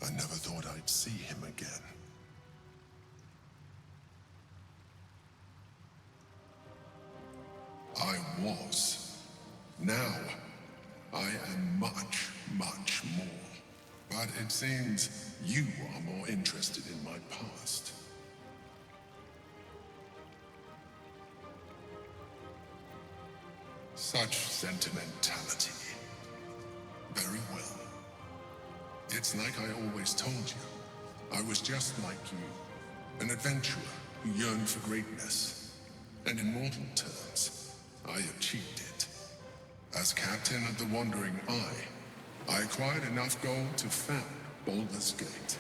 I never thought I'd see him again. I was. Now, I am much, much more. But it seems you are more interested in my past. Such sentimentality. Very well. It's like I always told you. I was just like you. An adventurer who yearned for greatness. And in mortal terms, I achieved it. As captain of the Wandering Eye, I acquired enough gold to found Baldur's Gate.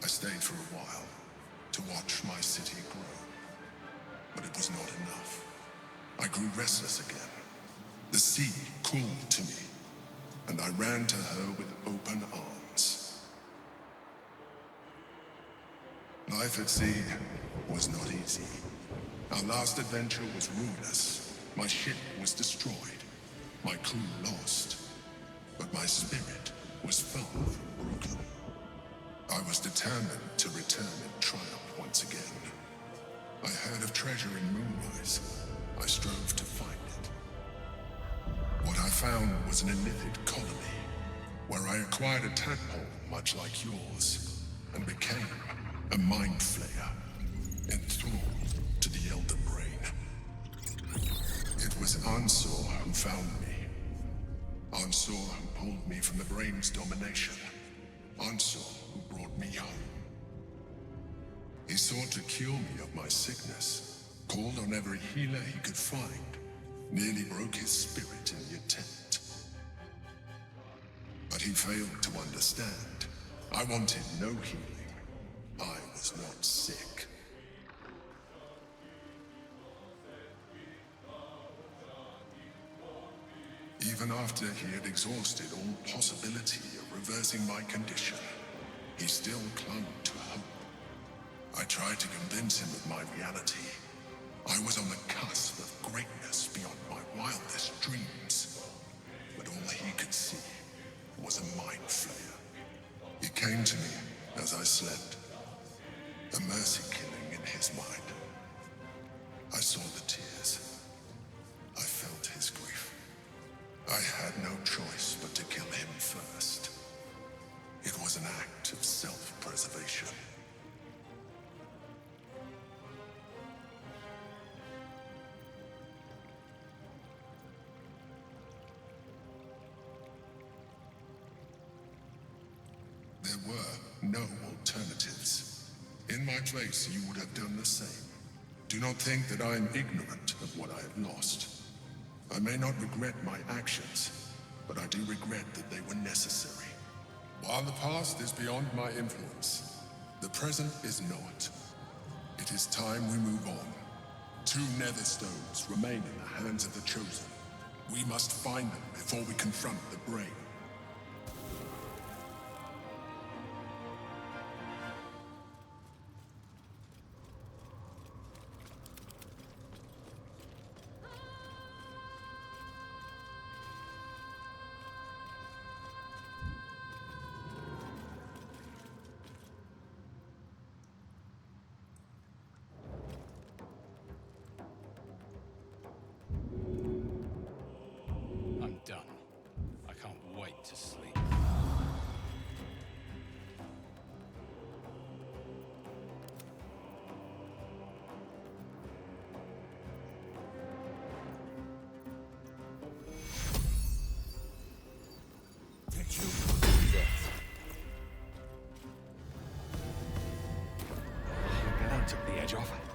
I stayed for a while to watch my city grow. But it was not enough. I grew restless again. The sea called to me, and I ran to her with open arms. Life at sea was not easy. Our last adventure was ruinous. My ship was destroyed. My crew lost. But my spirit was far from broken. I was determined to return in triumph once again. I heard of treasure in Moonrise. I strove to find it. What I found was an illithid colony, where I acquired a tadpole much like yours, and became a mind flayer, enthralled to the Elder Brain. It was Ansor who found me. Ansor who pulled me from the Brain's domination. Ansor who brought me home. He sought to cure me of my sickness, called on every healer he could find, nearly broke his spirit in the attempt. But he failed to understand. I wanted no healing. I was not sick. Even after he had exhausted all possibility of reversing my condition, he still clung to hope. I tried to convince him of my reality. I was on the cusp of greatness beyond my wildest dreams. But all he could see was a mind flayer. He came to me as I slept, a mercy killing in his mind. I saw the tears. I felt his grief. I had no choice but to kill him first. It was an act of self-preservation. There were no alternatives. In my place, you would have done the same. Do not think that I am ignorant of what I have lost. I may not regret my actions, but I do regret that they were necessary. While the past is beyond my influence, the present is not. It is time we move on. 2 nether stones remain in the hands of the Chosen. We must find them before we confront the Brain. I'm done. I can't wait to sleep. Did you do that? That took the edge off.